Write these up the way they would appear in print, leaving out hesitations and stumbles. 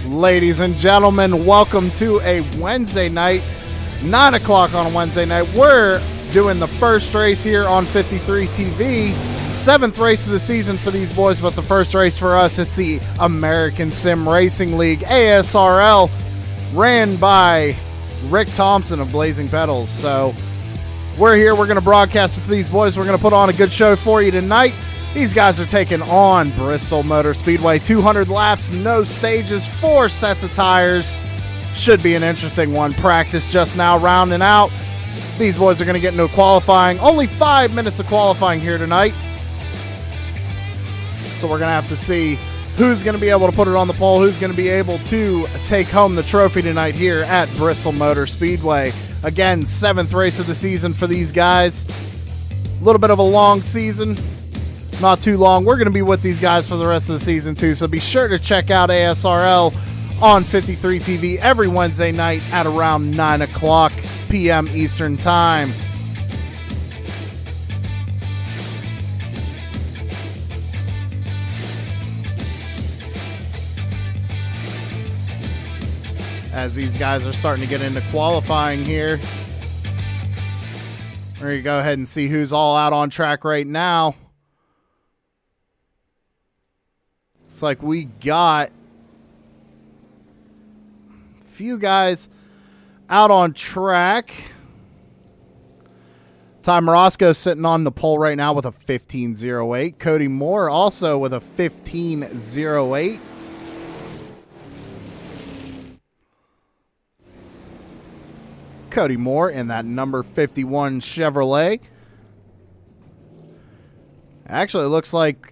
Ladies and gentlemen, welcome to a Wednesday night, 9 o'clock on a Wednesday night. We're doing the first race here on 53 TV. Seventh race of the season for these boys, but the first race for us, it's the American Sim Racing League, ASRL, ran by Rick Thompson of Blazing Pedals. So we're here. We're going to broadcast it for these boys. We're going to put on a good show for you tonight. These guys are taking on Bristol Motor Speedway. 200 laps, no stages, 4 sets of tires. Should be an interesting one. Practice just now rounding out. These boys are going to get into qualifying. Only 5 minutes of qualifying here tonight. So we're going to have to see who's going to be able to put it on the pole, who's going to be able to take home the trophy tonight here at Bristol Motor Speedway. Again, 7th race of the season for these guys. A little bit of a long season. Not too long. We're going to be with these guys for the rest of the season too, so be sure to check out ASRL on 53 TV every Wednesday night at around 9 o'clock p.m. Eastern Time. As these guys are starting to get into qualifying here, we're going to go ahead and see who's all out on track right now. Looks like we got a few guys out on track. Ty Morosco sitting on the pole right now with a 15.08. Cody Moore also with a 15.08. Cody Moore in that number 51 Chevrolet. Actually, it looks like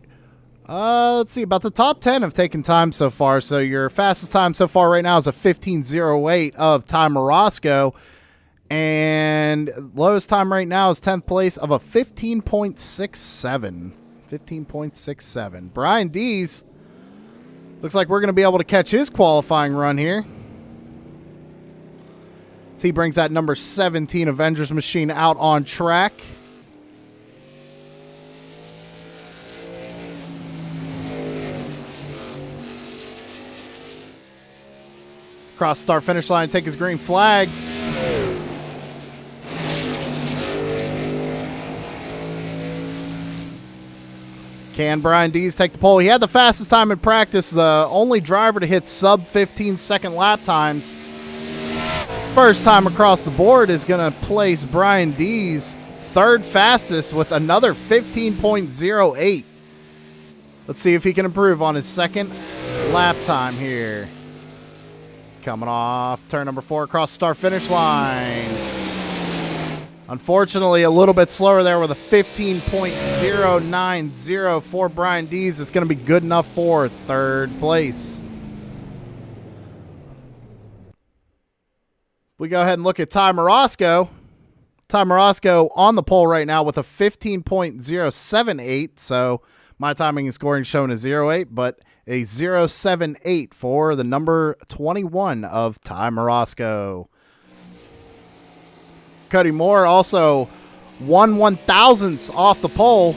let's see, about the top 10 have taken time so far. So your fastest time so far right now is a 15.08 of Ty Morosco. And lowest time right now is 10th place of a 15.67. 15.67. Brian Dees, looks like we're going to be able to catch his qualifying run here. So he brings that number 17 Avengers machine out on track. Cross start finish line, take his green flag. Can Brian Dees take the pole? He had the fastest time in practice, the only driver to hit sub 15-second lap times. First time across the board is going to place Brian Dees third fastest with another 15.08. Let's see if he can improve on his second lap time here. Coming off turn number 4 across the start finish line. Unfortunately, a little bit slower there with a 15.090 for Brian Dees. It's going to be good enough for third place. We go ahead and look at Ty Morosco. Ty Morosco on the pole right now with a 15.078. So my timing and scoring shown as 08, but a 0.78 for the number 21 of Ty Morosco. Cody Moore also 1/1000th off the pole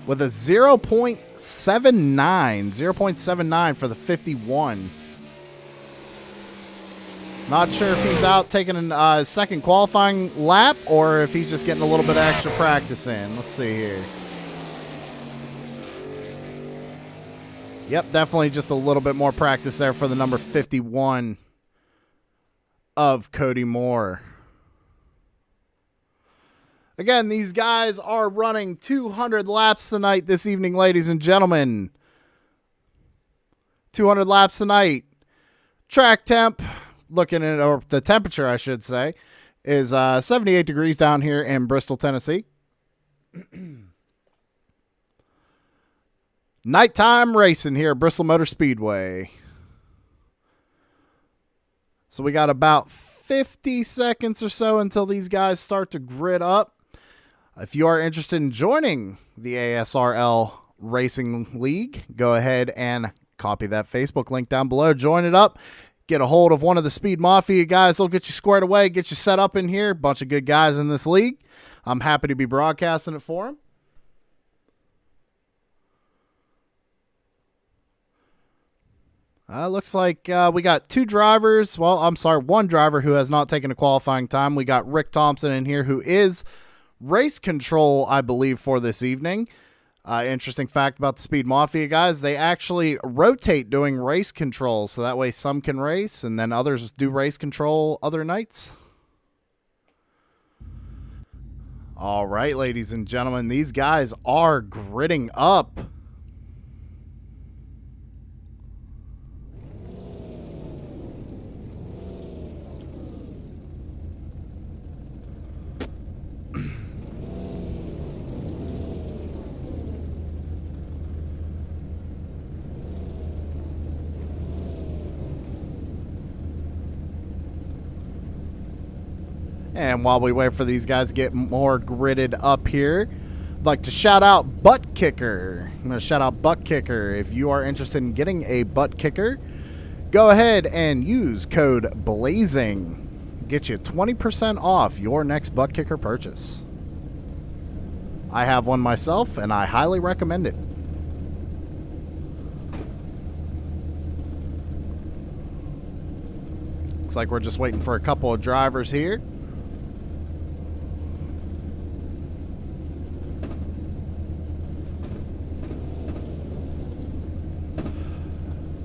with a 0.79 for the 51. Not sure if he's out taking a second qualifying lap or if he's just getting a little bit of extra practice in. Let's see here. Yep, definitely just a little bit more practice there for the number 51 of Cody Moore. Again, these guys are running 200 laps tonight this evening, ladies and gentlemen. 200 laps tonight. Track temp, looking at, or the temperature, I should say, is 78 degrees down here in Bristol, Tennessee. Nighttime racing here at Bristol Motor Speedway. So we got about 50 seconds or so until these guys start to grid up. If you are interested in joining the ASRL Racing League, go ahead and copy that Facebook link down below. Join it up. Get a hold of one of the Speed Mafia guys. They'll get you squared away, get you set up in here. Bunch of good guys in this league. I'm happy to be broadcasting it for them. Looks like we got two drivers. Well, I'm sorry, one driver who has not taken a qualifying time. We got Rick Thompson in here, who is race control, I believe, for this evening. Interesting fact about the Speed Mafia guys, they actually rotate doing race control, so that way some can race and then others do race control other nights. All right, ladies and gentlemen, these guys are gridding up. And while we wait for these guys to get more gridded up here, I'd like to shout out Butt Kicker. I'm going to shout out Butt Kicker. If you are interested in getting a Butt Kicker, go ahead and use code BLAZING. Get you 20% off your next Butt Kicker purchase. I have one myself, and I highly recommend it. Looks like we're just waiting for a couple of drivers here.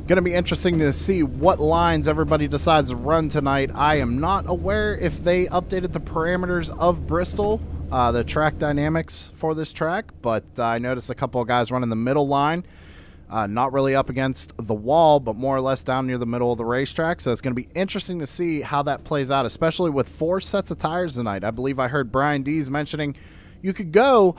Going to be interesting to see what lines everybody decides to run tonight. I am not aware if they updated the parameters of Bristol, the track dynamics for this track, but I noticed a couple of guys running the middle line, not really up against the wall, but more or less down near the middle of the racetrack. So it's going to be interesting to see how that plays out, especially with 4 sets of tires tonight. I believe I heard Brian Dees mentioning you could go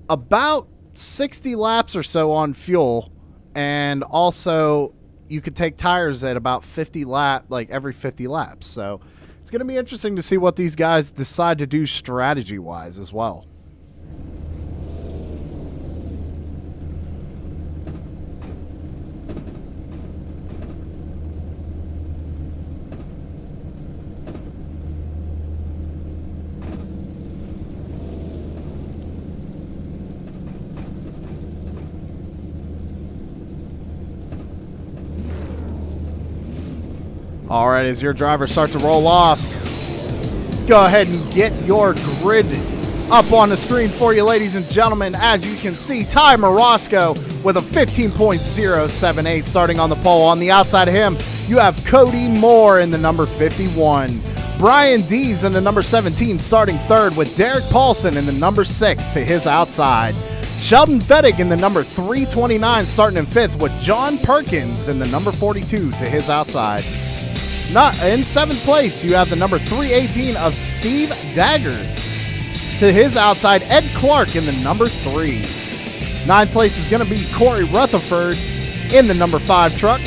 about 60 laps or so on fuel, and also you could take tires at about 50 lap, like every 50 laps. So it's going to be interesting to see what these guys decide to do strategy-wise as well. All right, as your drivers start to roll off, let's go ahead and get your grid up on the screen for you, ladies and gentlemen. As you can see, Ty Morosco with a 15.078 starting on the pole. On the outside of him, you have Cody Moore in the number 51. Brian Dees in the number 17 starting third, with Derek Paulson in the number 6 to his outside. Sheldon Fettig in the number 329 starting in fifth, with John Perkins in the number 42 to his outside. Not in 7th place, you have the number 318 of Steve Dagger. To his outside, Ed Clark in the number 3. 9th place is going to be Corey Rutherford in the number 5 truck.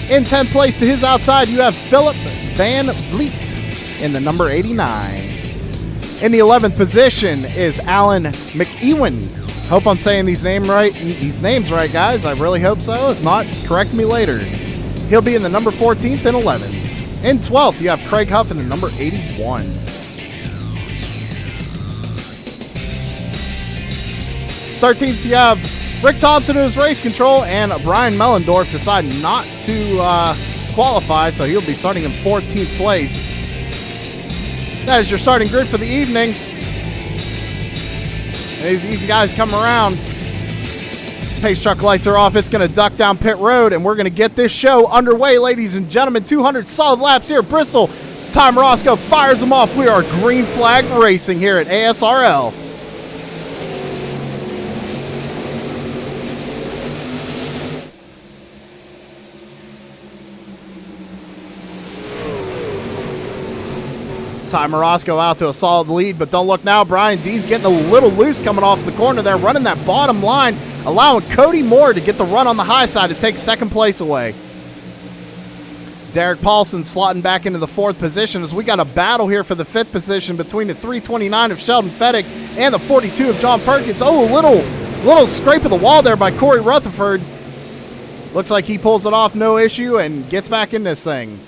In 10th place, to his outside, you have Philip Van Vliet in the number 89. In the 11th position is Alan McEwen. Hope I'm saying these names right, guys. I really hope so. If not, correct me later. He'll be in the number 14th and 11th. In 12th, you have Craig Huff in the number 81. '13th, you have Rick Thompson, who's race control, and Brian Mellendorf decided not to qualify, so he'll be starting in 14th place. That is your starting grid for the evening. These guys come around. Pace truck lights are off. It's going to duck down pit road, and we're going to get this show underway, ladies and gentlemen. 200 solid laps here at Bristol. Ty Morosco fires them off. We are green flag racing here at ASRL. Ty Morosco out to a solid lead, but don't look now. Brian Dees getting a little loose coming off the corner there, running that bottom line, allowing Cody Moore to get the run on the high side to take 2nd place away. Derek Paulson slotting back into the 4th position as we got a battle here for the 5th position between the 329 of Sheldon Fettig and the 42 of John Perkins. Oh, a little scrape of the wall there by Corey Rutherford. Looks like he pulls it off no issue and gets back in this thing.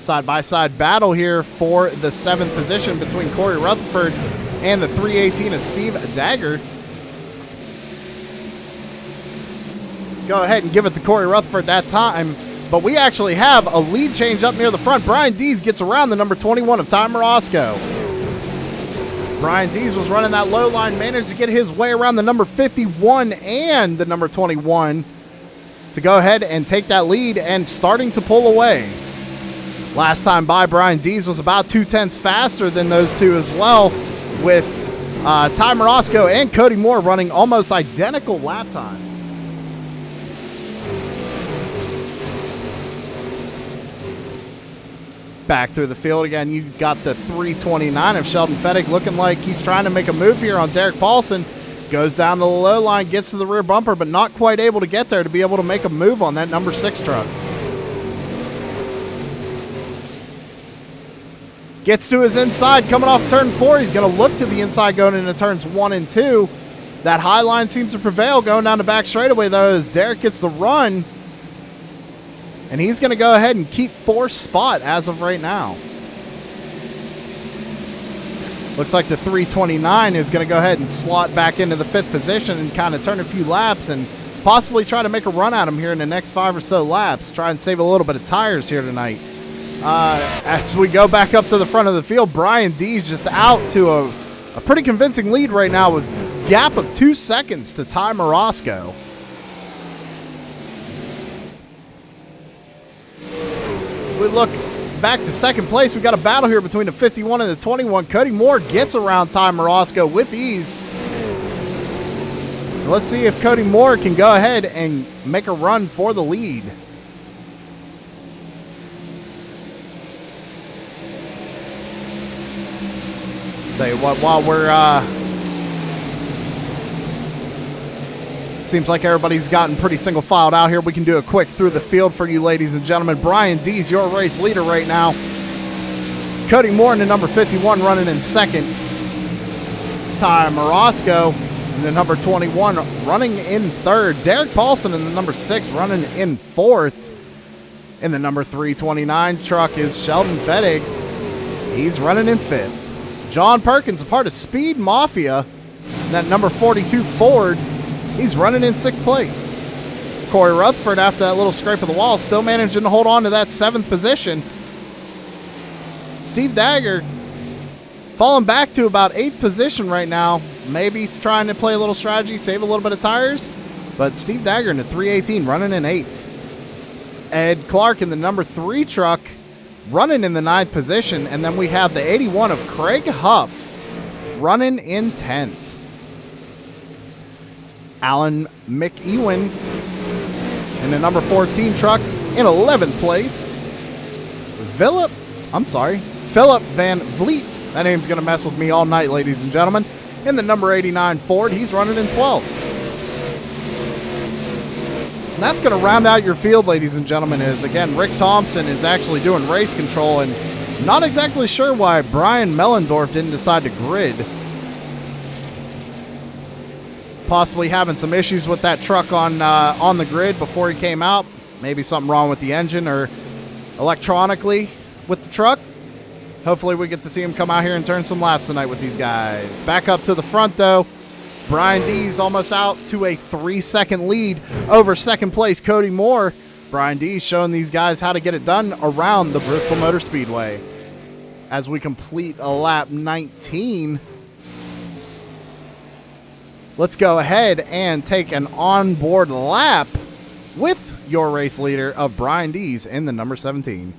Side-by-side battle here for the 7th position between Corey Rutherford and the 318 of Steve Dagger. Go ahead and give it to Corey Rutherford that time. But we actually have a lead change up near the front. Brian Dees gets around the number 21 of Ty Morosco. Brian Dees was running that low line, managed to get his way around the number 51 and the number 21 to go ahead and take that lead and starting to pull away. Last time by, Brian Dees was about 0.2 faster than those two as well, with Ty Morosco and Cody Moore running almost identical lap times. Back through the field again, you got the 329 of Sheldon Fettig looking like he's trying to make a move here on Derek Paulson. Goes down the low line, gets to the rear bumper, but not quite able to get there to be able to make a move on that number 6 truck. Gets to his inside, coming off turn 4. He's going to look to the inside going into turns 1 and 2. That high line seems to prevail going down the back straightaway, though, as Derek gets the run. And he's going to go ahead and keep 4th spot as of right now. Looks like the 329 is going to go ahead and slot back into the 5th position and kind of turn a few laps and possibly try to make a run at him here in the next 5 or so laps. Try and save a little bit of tires here tonight. As we go back up to the front of the field, Brian Dees just out to a pretty convincing lead right now with a gap of 2 seconds to Ty Morosco. As we look back to second place, we got a battle here between the 51 and the 21. Cody Moore gets around Ty Morosco with ease. Let's see if Cody Moore can go ahead and make a run for the lead. Tell you what, while we're seems like everybody's gotten pretty single filed out here, we can do a quick through the field for you, ladies and gentlemen. Brian Dees, your race leader right now. Cody Moore in the number 51 running in second. Ty Morosco in the number 21 running in third. Derek Paulson in the number 6 running in fourth. In the number 329 truck is Sheldon Fettig. He's running in fifth. John Perkins, a part of Speed Mafia, that number 42 Ford, he's running in 6th place. Corey Rutherford, after that little scrape of the wall, still managing to hold on to that 7th position. Steve Dagger falling back to about 8th position right now. Maybe he's trying to play a little strategy, save a little bit of tires. But Steve Dagger in the 318 running in 8th. Ed Clark in the number 3 truck running in the 9th position. And then we have the 81 of Craig Huff running in 10th. Alan McEwen in the number 14 truck in 11th place. Philip Van Vliet. That name's going to mess with me all night, ladies and gentlemen. In the number 89 Ford, he's running in 12th. And that's going to round out your field, ladies and gentlemen, is, again, Rick Thompson is actually doing race control, and not exactly sure why Brian Mellendorf didn't decide to grid. Possibly having some issues with that truck on the grid before he came out. Maybe something wrong with the engine or electronically with the truck. Hopefully we get to see him come out here and turn some laps tonight with these guys. Back up to the front, though. Brian Dees almost out to a 3-second lead over second place Cody Moore. Brian Dees showing these guys how to get it done around the Bristol Motor Speedway. As we complete a lap 19, let's go ahead and take an onboard lap with your race leader of Brian Dees in the number 17.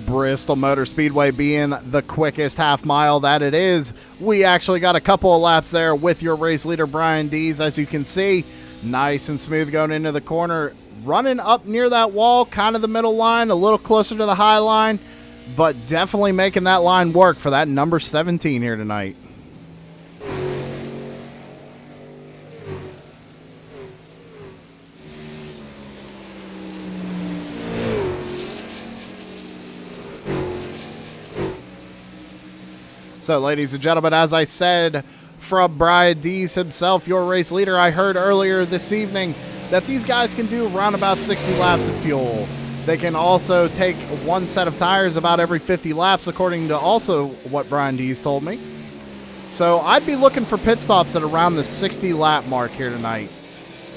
Bristol Motor Speedway being the quickest half mile that it is. We actually got a couple of laps there with your race leader, Brian Dees. As you can see, nice and smooth going into the corner. Running up near that wall, kind of the middle line, a little closer to the high line, but definitely making that line work for that number 17 here tonight. So, ladies and gentlemen, as I said from Brian Dees himself, your race leader, I heard earlier this evening that these guys can do around about 60 laps of fuel. They can also take one set of tires about every 50 laps, according to also what Brian Dees told me. So I'd be looking for pit stops at around the 60 lap mark here tonight.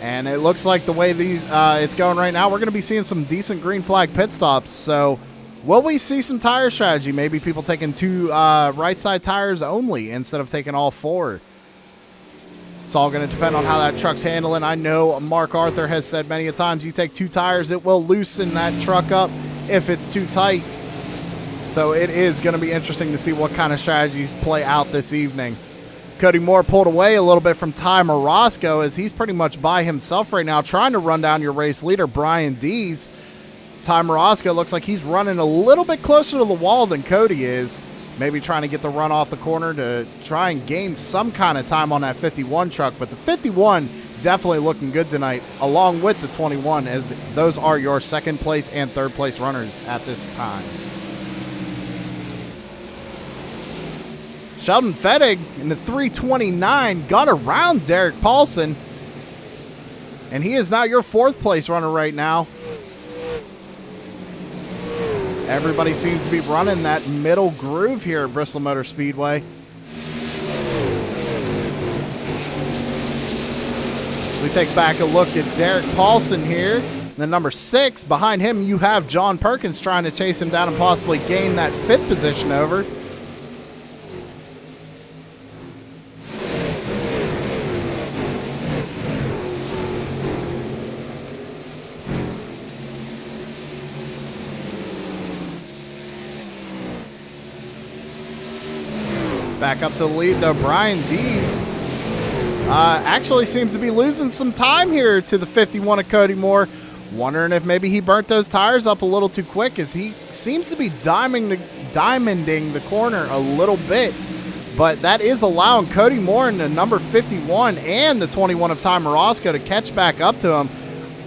And it looks like the way these it's going right now, we're going to be seeing some decent green flag pit stops. So will we see some tire strategy? Maybe people taking two right side tires only instead of taking all four. It's all going to depend on how that truck's handling. I know Mark Arthur has said many a times, you take two tires, it will loosen that truck up if it's too tight. So it is going to be interesting to see what kind of strategies play out this evening. Cody Moore pulled away a little bit from Ty Morosco as he's pretty much by himself right now trying to run down your race leader, Brian Dees. Ty Morosco looks like he's running a little bit closer to the wall than Cody is. Maybe trying to get the run off the corner to try and gain some kind of time on that 51 truck. But the 51 definitely looking good tonight, along with the 21, as those are your second place and third place runners at this time. Sheldon Fettig in the 329 got around Derek Paulson. And he is now your fourth place runner right now. Everybody seems to be running that middle groove here at Bristol Motor Speedway. So we take back a look at Derek Paulson here. The number 6, behind him you have John Perkins trying to chase him down and possibly gain that 5th position over. Back up to the lead, though. Brian Dees actually seems to be losing some time here to the 51 of Cody Moore. Wondering if maybe he burnt those tires up a little too quick, as he seems to be diamonding the corner a little bit. But that is allowing Cody Moore in the number 51 and the 21 of Ty Morosco to catch back up to him.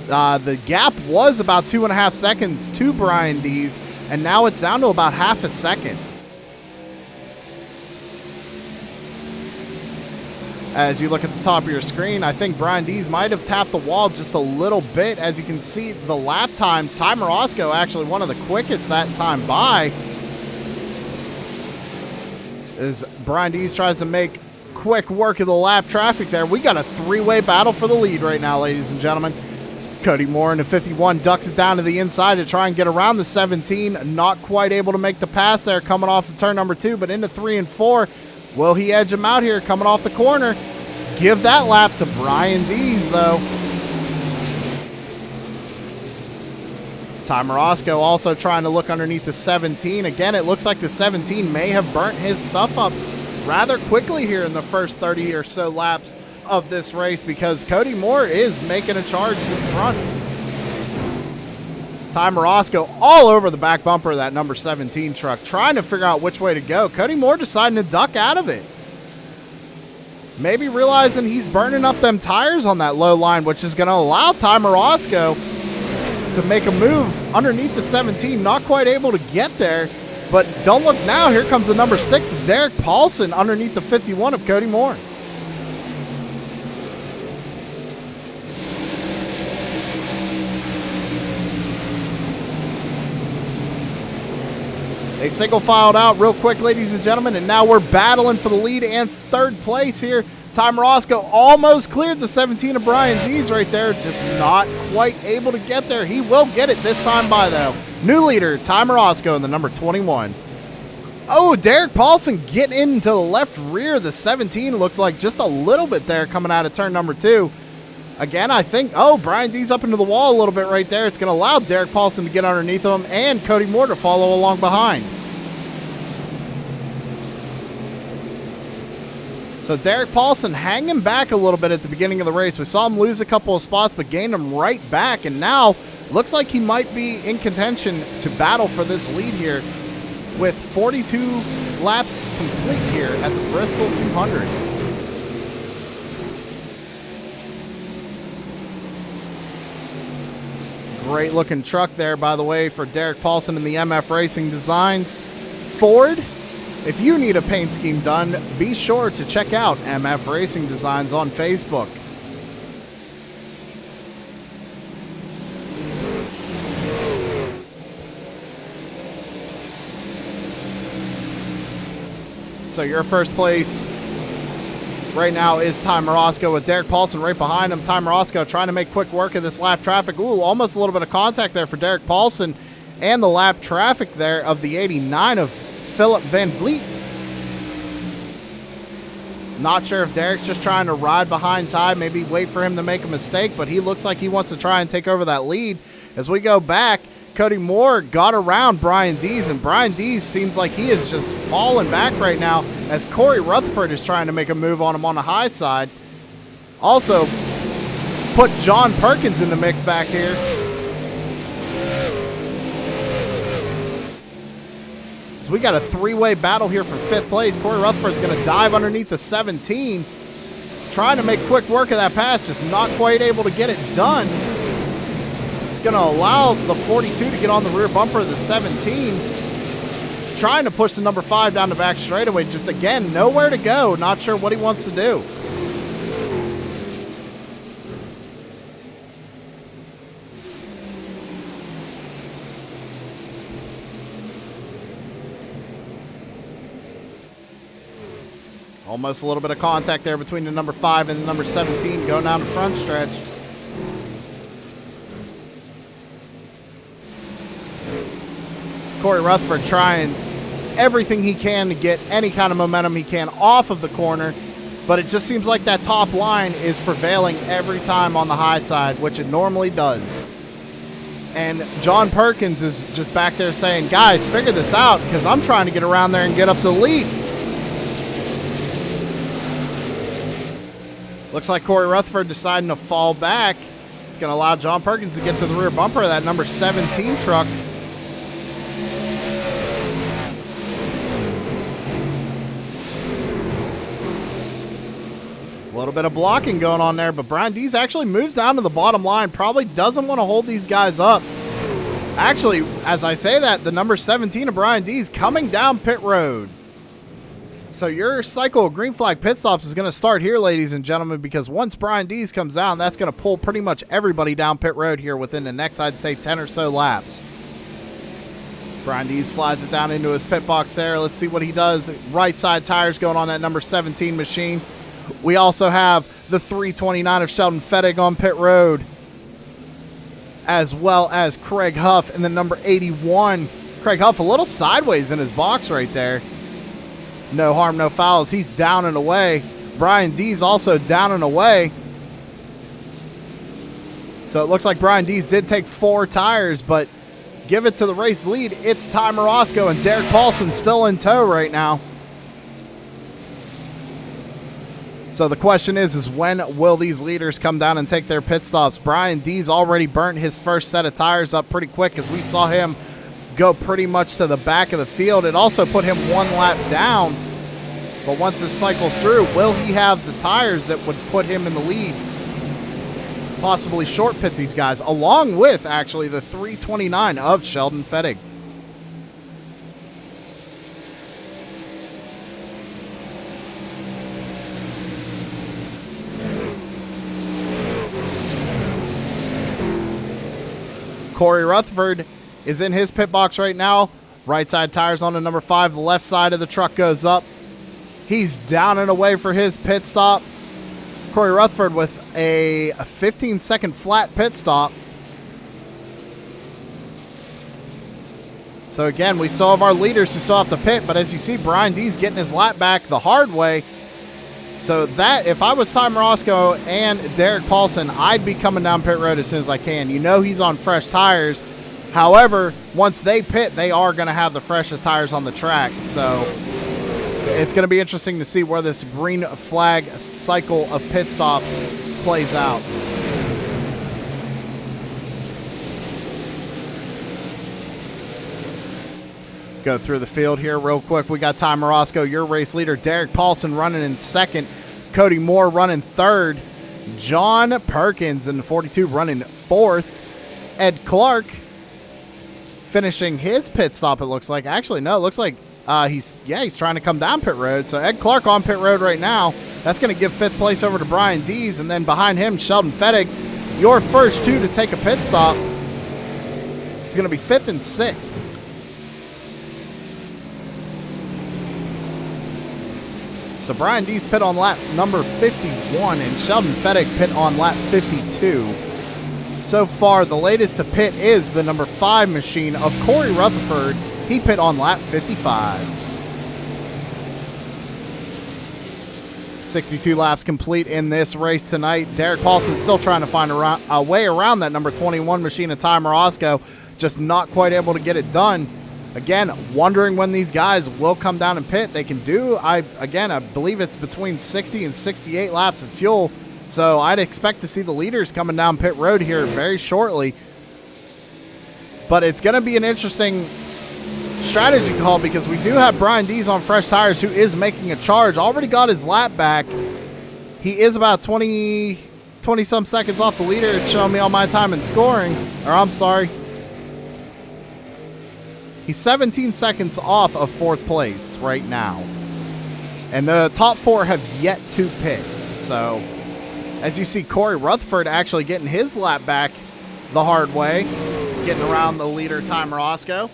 The gap was about 2.5 seconds to Brian Dees, and now it's down to about half a second. As you look at the top of your screen, I think Brian Dees might have tapped the wall just a little bit. As you can see, the lap times, Ty Morosco actually one of the quickest that time by. As Brian Dees tries to make quick work of the lap traffic there. We got a three-way battle for the lead right now, ladies and gentlemen. Cody Moore in the 51 ducks it down to the inside to try and get around the 17. Not quite able to make the pass there coming off of turn number 2, but into 3 and 4. Will he edge him out here coming off the corner? Give that lap to Brian Dees, though. Ty Morosco also trying to look underneath the 17. Again, it looks like the 17 may have burnt his stuff up rather quickly here in the first 30 or so laps of this race, because Cody Moore is making a charge in front. Ty Morosco all over the back bumper of that number 17 truck, trying to figure out which way to go. Cody Moore deciding to duck out of it. Maybe realizing he's burning up them tires on that low line, which is going to allow Ty Morosco to make a move underneath the 17. Not quite able to get there, but don't look now. Here comes the number 6, Derek Paulson, underneath the 51 of Cody Moore. They single filed out real quick, ladies and gentlemen, and now we're battling for the lead and third place here. Ty Morosco almost cleared the 17 of Brian Dees right there, just not quite able to get there. He will get it this time by, though. New leader, Ty Morosco in the number 21. Oh, Derek Paulson getting into the left rear of the 17. Looked like just a little bit there coming out of turn number 2. Again, I think, Brian Dees up into the wall a little bit right there. It's going to allow Derek Paulson to get underneath him and Cody Moore to follow along behind. So Derek Paulson hanging back a little bit at the beginning of the race. We saw him lose a couple of spots, but gained them right back. And now looks like he might be in contention to battle for this lead here with 42 laps complete here at the Bristol 200. Great looking truck there, by the way, for Derek Paulson and the MF Racing Designs Ford. If you need a paint scheme done, be sure to check out MF Racing Designs on Facebook. So your first place right now is Ty Morosco with Derek Paulson right behind him. Ty Morosco trying to make quick work of this lap traffic. Ooh, almost a little bit of contact there for Derek Paulson, and the lap traffic there of the 89 of Philip Van Vliet. Not sure if Derek's just trying to ride behind Ty, maybe wait for him to make a mistake, but he looks like he wants to try and take over that lead. As we go back, Cody Moore got around Brian Dees, and Brian Dees seems like he is just falling back right now as Corey Rutherford is trying to make a move on him on the high side. Also, put John Perkins in the mix back here. So we got a three-way battle here for fifth place. Corey Rutherford's going to dive underneath the 17, trying to make quick work of that pass, just not quite able to get it done. It's going to allow the 42 to get on the rear bumper of the 17, trying to push the number 5 down the back straightaway. Just, again, nowhere to go. Not sure what he wants to do. Almost a little bit of contact there between the number 5 and the number 17 going down the front stretch. Corey Rutherford trying everything he can to get any kind of momentum he can off of the corner, but it just seems like that top line is prevailing every time on the high side, which it normally does. And John Perkins is just back there saying, guys, figure this out, because I'm trying to get around there and get up the lead. Looks like Corey Rutherford deciding to fall back. It's going to allow John Perkins to get to the rear bumper of that number 17 truck. A little bit of blocking going on there, but Brian Dees actually moves down to the bottom line. Probably doesn't want to hold these guys up. Actually, as I say that, the number 17 of Brian Dees coming down pit road. So your cycle of green flag pit stops is going to start here, ladies and gentlemen, because once Brian Dees comes down, that's going to pull pretty much everybody down pit road here within the next, I'd say, 10 or so laps. Brian Dees slides it down into his pit box there. Let's see what he does. Right side tires going on that number 17 machine. We also have the 329 of Sheldon Fettig on pit road, as well as Craig Huff in the number 81. Craig Huff a little sideways in his box right there. No harm, no fouls. He's down and away. Brian Dees also down and away. So it looks like Brian Dees did take 4 tires, but give it to the race lead. It's Ty Morosco and Derek Paulson still in tow right now. So the question is when will these leaders come down and take their pit stops? Brian Dees already burnt his first set of tires up pretty quick as we saw him go pretty much to the back of the field. It also put him 1 lap down. But once this cycles through, will he have the tires that would put him in the lead? Possibly short pit these guys, along with actually the 329 of Sheldon Fettig. Corey Rutherford is in his pit box right now. Right side tires on the number 5. The left side of the truck goes up. He's down and away for his pit stop. Corey Rutherford with a 15-second flat pit stop. So again, we still have our leaders who still have to pit, but as you see, Brian Dees getting his lap back the hard way. So that, if I was Ty Morosco and Derek Paulson, I'd be coming down pit road as soon as I can. You know he's on fresh tires. However, once they pit, they are going to have the freshest tires on the track. So it's going to be interesting to see where this green flag cycle of pit stops plays out. Go through the field here real quick. We got Ty Morosco, your race leader. Derek Paulson running in second. Cody Moore running third. John Perkins in the 42 running fourth. Ed Clark finishing his pit stop, it looks like. Actually, no, it looks like He's trying to come down pit road. So Ed Clark on pit road right now. That's going to give 5th place over to Brian Dees, and then behind him, Sheldon Fettig. Your first 2 to take a pit stop. It's going to be 5th and 6th. So Brian Dees pit on lap number 51, and Sheldon Fettig pit on lap 52. So far, the latest to pit is the number 5 machine of Corey Rutherford. He pit on lap 55. 62 laps complete in this race tonight. Derek Paulson still trying to find a way around that number 21 machine of Ty Morosco, just not quite able to get it done. Again, wondering when these guys will come down and pit. They can do, I believe it's between 60 and 68 laps of fuel. So I'd expect to see the leaders coming down pit road here very shortly. But it's going to be an interesting strategy call because we do have Brian Dees on fresh tires, who is making a charge. Already got his lap back. He is about 20 some seconds off the leader. It's showing me on my time and scoring. Or I'm sorry. He's 17 seconds off of 4th place right now. And the top 4 have yet to pit. So as you see, Corey Rutherford actually getting his lap back the hard way, getting around the leader, Ty Morosco.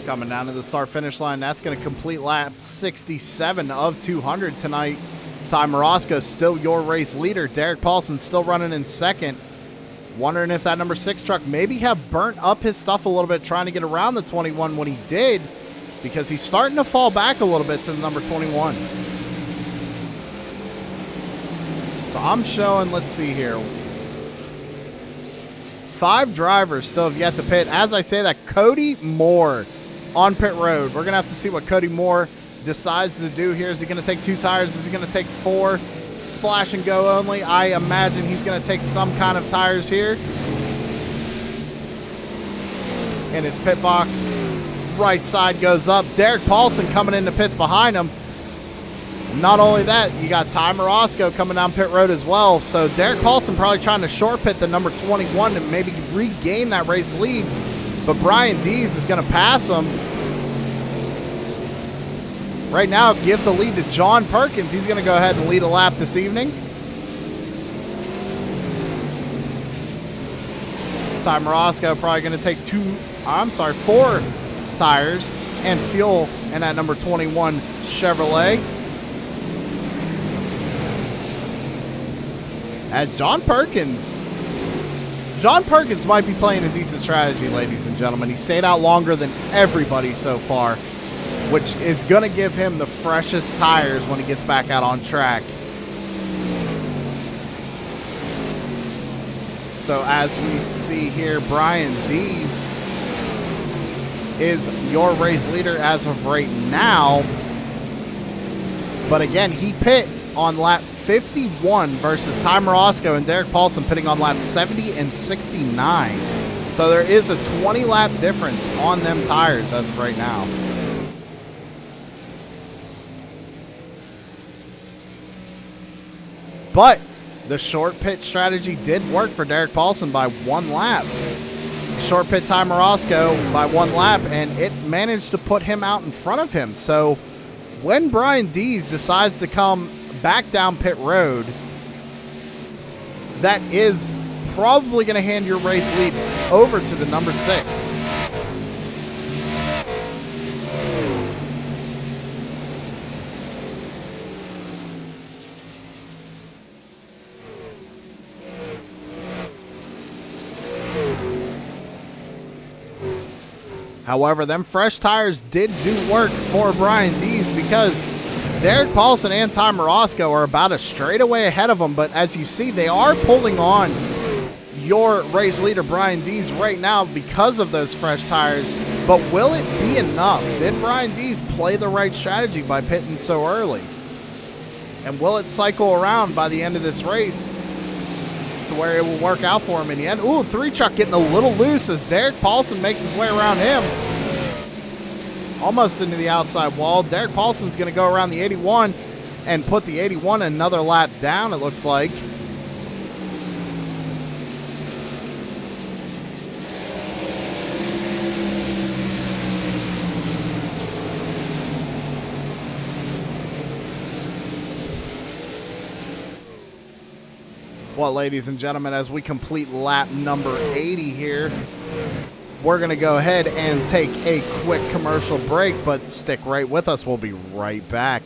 Coming down to the start-finish line, that's going to complete lap 67 of 200 tonight. Ty Morosco still your race leader. Derek Paulson still running in 2nd. Wondering if that number 6 truck maybe have burnt up his stuff a little bit trying to get around the 21 when he did, because he's starting to fall back a little bit to the number 21. So I'm showing, let's see here, 5 drivers still have yet to pit. As I say that, Cody Moore on pit road. We're going to have to see what Cody Moore decides to do here. Is he going to take 2 tires? Is he going to take 4? Splash and go only. I imagine he's going to take some kind of tires here. In his pit box. Right side goes up. Derek Paulson coming into pits behind him. Not only that, you got Ty Morosco coming down pit road as well. So Derek Paulson probably trying to short pit the number 21 and maybe regain that race lead. But Brian Dees is going to pass him. Right now, give the lead to John Perkins. He's going to go ahead and lead a lap this evening. Ty Morosco probably going to take 4 tires and fuel in that number 21 Chevrolet. As John Perkins might be playing a decent strategy, ladies and gentlemen. He stayed out longer than everybody so far, which is going to give him the freshest tires when he gets back out on track. So as we see here, Brian Dees is your race leader as of right now. But again, he pit on lap 51 versus Ty Morosco and Derek Paulson pitting on lap 70 and 69. So there is a 20 lap difference on them tires as of right now. But the short pit strategy did work for Derek Paulson by 1 lap. Short pit Ty Morosco by 1 lap, and it managed to put him out in front of him. So when Brian Dees decides to come back down pit road, that is probably going to hand your race lead over to the number 6. However, them fresh tires did do work for Brian Dees because Derek Paulson and Ty Morosco are about a straightaway ahead of him. But as you see, they are pulling on your race leader, Brian Dees, right now because of those fresh tires. But will it be enough? Did Brian Dees play the right strategy by pitting so early? And will it cycle around by the end of this race to where it will work out for him in the end? Ooh, 3 truck getting a little loose as Derek Paulson makes his way around him. almost into the outside wall. Derek Paulson's going to go around the 81 and put the 81 another lap down, it looks like. Well, ladies and gentlemen, as we complete lap number 80 here, we're going to go ahead and take a quick commercial break, but stick right with us. We'll be right back.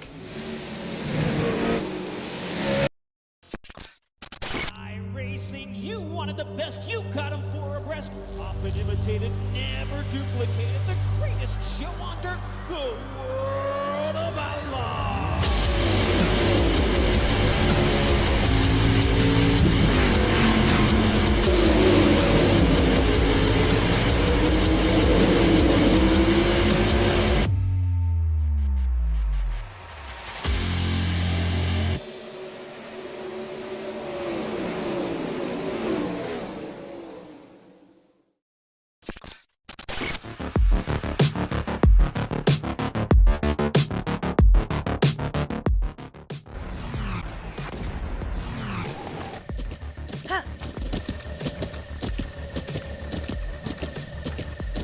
iRacing, you wanted the best. You got them for a breast. Often imitated, never duplicated. The greatest show on dirt, the World of Outlaws.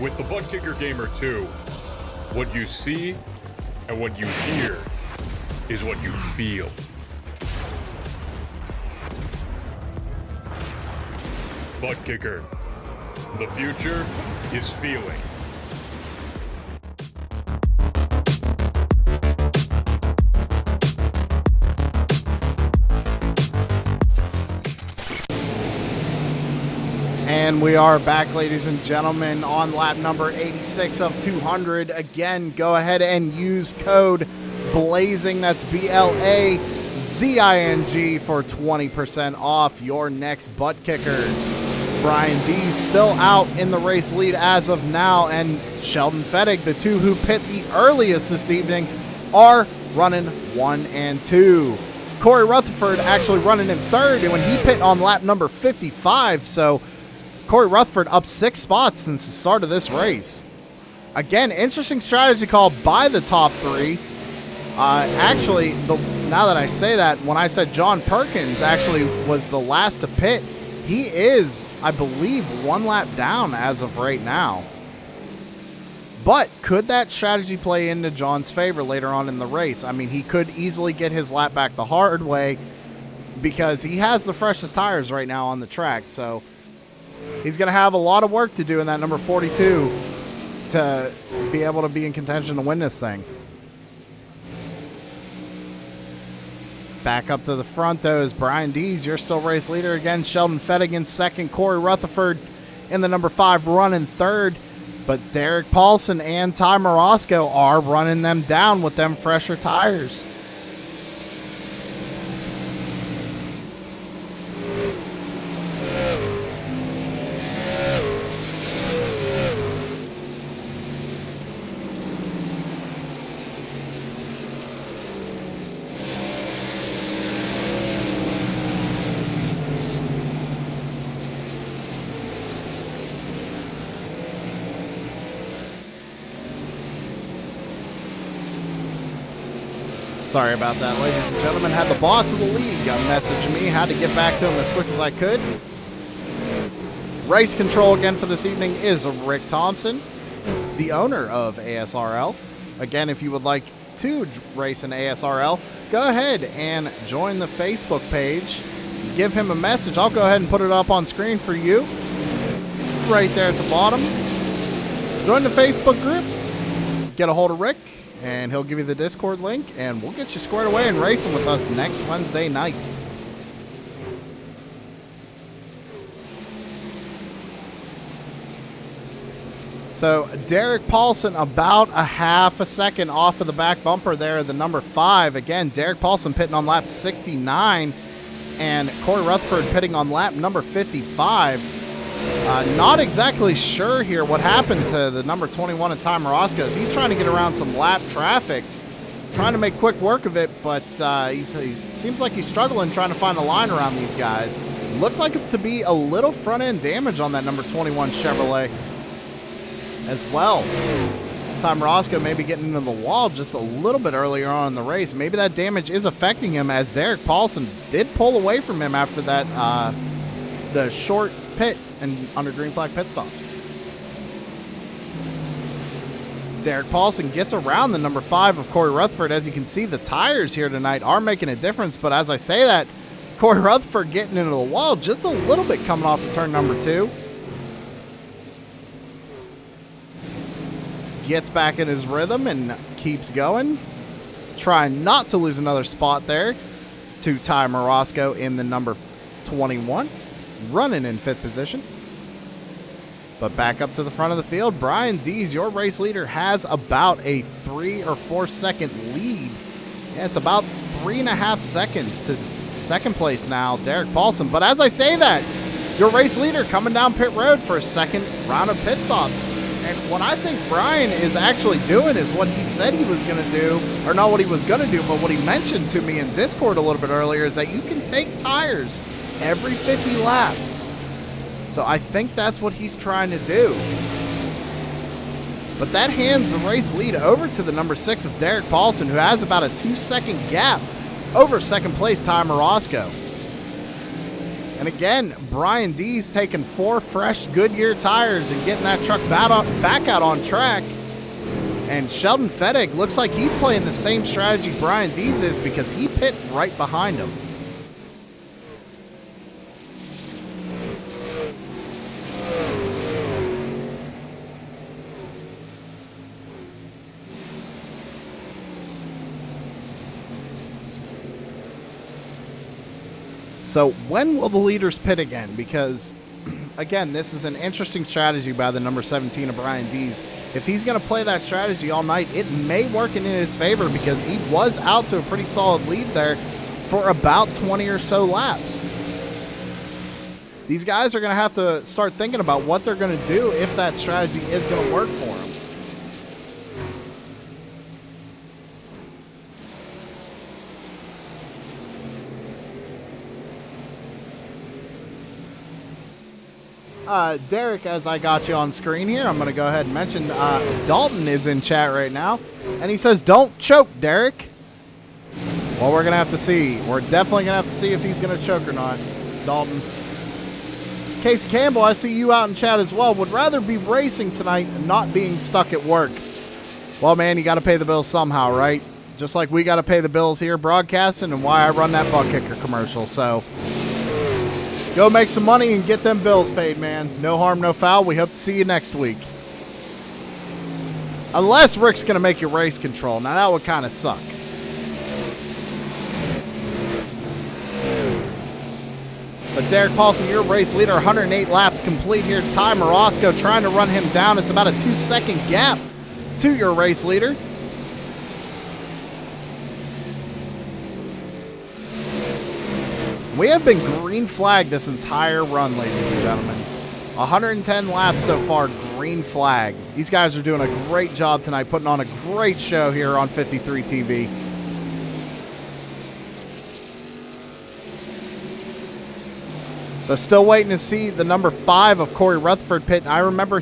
With the Butt Kicker Gamer 2, what you see and what you hear is what you feel. Butt Kicker. The future is feeling. And we are back, ladies and gentlemen, on lap number 86 of 200. Again, go ahead and use code BLAZING, that's BLAZING, for 20% off your next butt kicker. Brian D's still out in the race lead as of now, and Sheldon Fettig, the two who pit the earliest this evening, are running 1 and 2. Corey Rutherford actually running in third when he pit on lap number 55, so Corey Rutherford up 6 spots since the start of this race. Again, interesting strategy call by the top 3. Actually, now that I say that, when I said John Perkins actually was the last to pit, he is, I believe, 1 lap down as of right now. But could that strategy play into John's favor later on in the race? I mean, he could easily get his lap back the hard way because he has the freshest tires right now on the track, so he's going to have a lot of work to do in that number 42 to be able to be in contention to win this thing. Back up to the front, though, is Brian Dees. You're still race leader again. Sheldon Fettig in second. Corey Rutherford in the number 5 running third. But Derek Paulson and Ty Morosco are running them down with them fresher tires. Sorry about that, ladies and gentlemen. Had the boss of the league message me. Had to get back to him as quick as I could. Race control again for this evening is Rick Thompson, the owner of ASRL. Again, if you would like to race in ASRL, go ahead and join the Facebook page. Give him a message. I'll go ahead and put it up on screen for you. Right there at the bottom. Join the Facebook group. Get a hold of Rick, and he'll give you the Discord link, and we'll get you squared away and racing with us next Wednesday night. So Derek Paulson about a half a second off of the back bumper there, the number 5. Again, Derek Paulson pitting on lap 69, and Corey Rutherford pitting on lap number 55. Not exactly sure here what happened to the number 21 of Ty Morosco. He's trying to get around some lap traffic, trying to make quick work of it, but he seems like he's struggling trying to find a line around these guys. Looks like it to be a little front-end damage on that number 21 Chevrolet as well. Ty Morosco maybe getting into the wall just a little bit earlier on in the race. Maybe that damage is affecting him, as Derek Paulson did pull away from him after that the short pit and under green flag pit stops. Derek Paulson gets around the number 5 of Corey Rutherford. As you can see, the tires here tonight are making a difference, but as I say that, Corey Rutherford getting into the wall just a little bit coming off of turn number 2. Gets back in his rhythm and keeps going. Trying not to lose another spot there to Ty Morosco in the number 21. Running in 5th position. But back up to the front of the field, Brian Dees, your race leader, has about a 3 or 4 second lead. Yeah, it's about 3.5 seconds to second place now, Derek Paulson. But as I say that, your race leader coming down pit road for a second round of pit stops. And what I think Brian is actually doing is what he said he was going to do, or not what he was going to do, but what he mentioned to me in Discord a little bit earlier, is that you can take tires every 50 laps. So I think that's what he's trying to do. But that hands the race lead over to the number 6 of Derek Paulson, who has about a 2-second gap over second place Ty Morosco. And again, Brian Dees taking 4 fresh Goodyear tires and getting that truck back out on track. And Sheldon Fettig looks like he's playing the same strategy Brian Dees is, because he pit right behind him. So when will the leaders pit again? Because, again, this is an interesting strategy by the number 17 of Brian Dees. If he's going to play that strategy all night, it may work in his favor, because he was out to a pretty solid lead there for about 20 or so laps. These guys are going to have to start thinking about what they're going to do if that strategy is going to work for them. Derek, as I got you on screen here, I'm going to go ahead and mention Dalton is in chat right now, and he says, don't choke, Derek. Well, we're going to have to see. We're definitely going to have to see if he's going to choke or not, Dalton. Casey Campbell, I see you out in chat as well. Would rather be racing tonight and not being stuck at work. Well, man, you got to pay the bills somehow, right? Just like we got to pay the bills here broadcasting, and why I run that butt kicker commercial, so go make some money and get them bills paid, man. No harm, no foul. We hope to see you next week. Unless Rick's going to make your race control. Now, that would kind of suck. But Derek Paulson, your race leader, 108 laps complete here. Ty Morosco trying to run him down. It's about a 2-second gap to your race leader. We have been green flagged this entire run, ladies and gentlemen. 110 laps so far, green flag. These guys are doing a great job tonight, putting on a great show here on 53 TV. So still waiting to see the number 5 of Corey Rutherford pit. I remember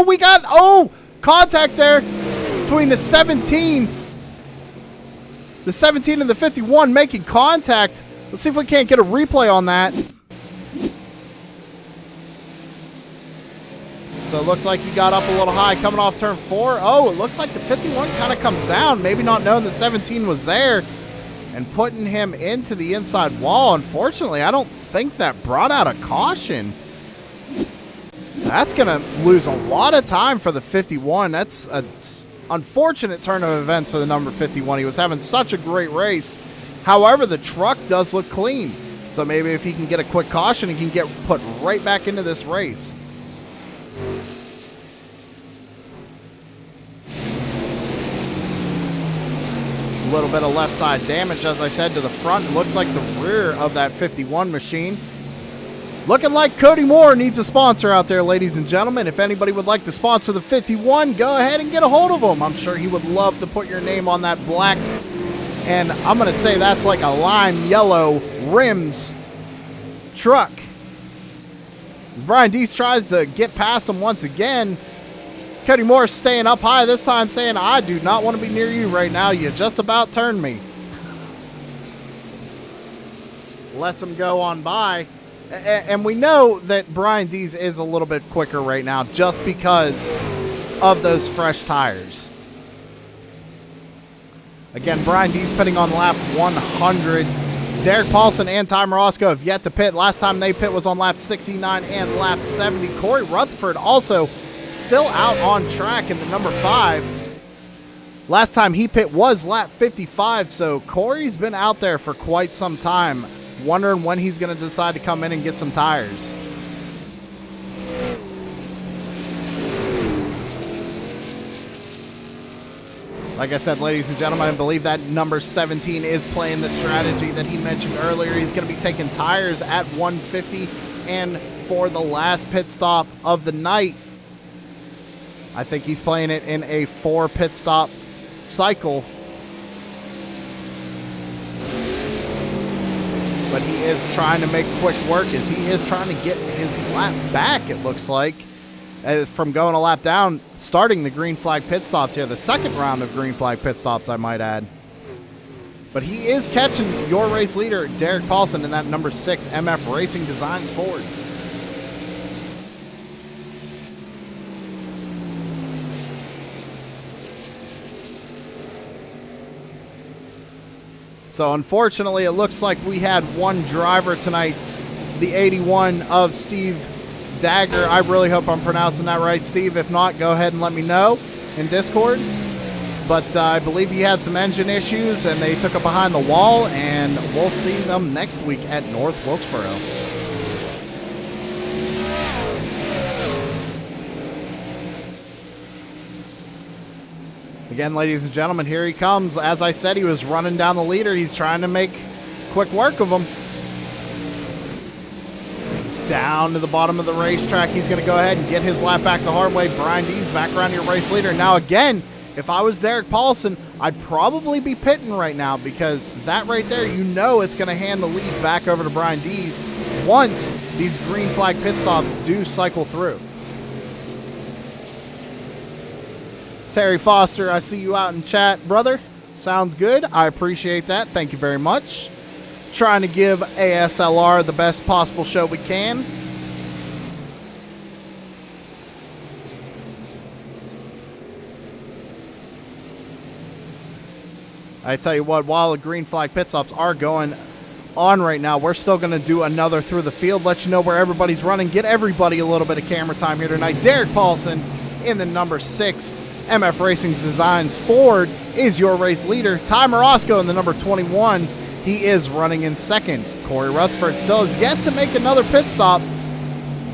we got contact there between the 17 and the 51 making contact. Let's see if we can't get a replay on that. So it looks like he got up a little high coming off turn 4. Oh, it looks like the 51 kind of comes down, maybe not knowing the 17 was there, and putting him into the inside wall. Unfortunately, I don't think that brought out a caution. So that's going to lose a lot of time for the 51. That's an unfortunate turn of events for the number 51. He was having such a great race. However, the truck does look clean. So maybe if he can get a quick caution, he can get put right back into this race. A little bit of left side damage, as I said, to the front. It looks like the rear of that 51 machine. Looking like Cody Moore needs a sponsor out there, ladies and gentlemen. If anybody would like to sponsor the 51, go ahead and get a hold of him. I'm sure he would love to put your name on that black, and I'm going to say that's like a lime yellow rims truck. Brian Dees tries to get past him once again. Cody Moore staying up high this time, saying, I do not want to be near you right now. You just about turned me. Lets him go on by. And we know that Brian Dees is a little bit quicker right now just because of those fresh tires. Again, Brian Dees pitting on lap 100. Derek Paulson and Ty Morosco have yet to pit. Last time they pit was on lap 69 and lap 70. Corey Rutherford also still out on track in the number 5. Last time he pit was lap 55, so Corey's been out there for quite some time, wondering when he's going to decide to come in and get some tires. Like I said, ladies and gentlemen, I believe that number 17 is playing the strategy that he mentioned earlier. He's going to be taking tires at 150, and for the last pit stop of the night, I think he's playing it in a 4 pit stop cycle. But he is trying to make quick work as he is trying to get his lap back, it looks like, from going a lap down, starting the green flag pit stops here. The second round of green flag pit stops, I might add. But he is catching your race leader, Derek Paulson, in that number 6 MF Racing Designs Ford. So unfortunately, it looks like we had one driver tonight, the 81 of Steve Dagger. I really hope I'm pronouncing that right, Steve. If not, go ahead and let me know in Discord. But I believe he had some engine issues, and they took it behind the wall, and we'll see them next week at North Wilkesboro. Again, ladies and gentlemen, here he comes. As I said, he was running down the leader. He's trying to make quick work of him. Down to the bottom of the racetrack. He's going to go ahead and get his lap back the hard way. Brian Dees back around your race leader. Now, again, if I was Derek Paulson, I'd probably be pitting right now, because that right there, you know it's going to hand the lead back over to Brian Dees once these green flag pit stops do cycle through. Terry Foster, I see you out in chat, brother. Sounds good. I appreciate that. Thank you very much. Trying to give ASLR the best possible show we can. I tell you what, while the green flag pit stops are going on right now, we're still going to do another through the field, let you know where everybody's running, get everybody a little bit of camera time here tonight. Derek Paulson in the number 6 MF Racing's Designs Ford is your race leader. Ty Morosco in the number 21. He is running in second. Corey Rutherford still has yet to make another pit stop,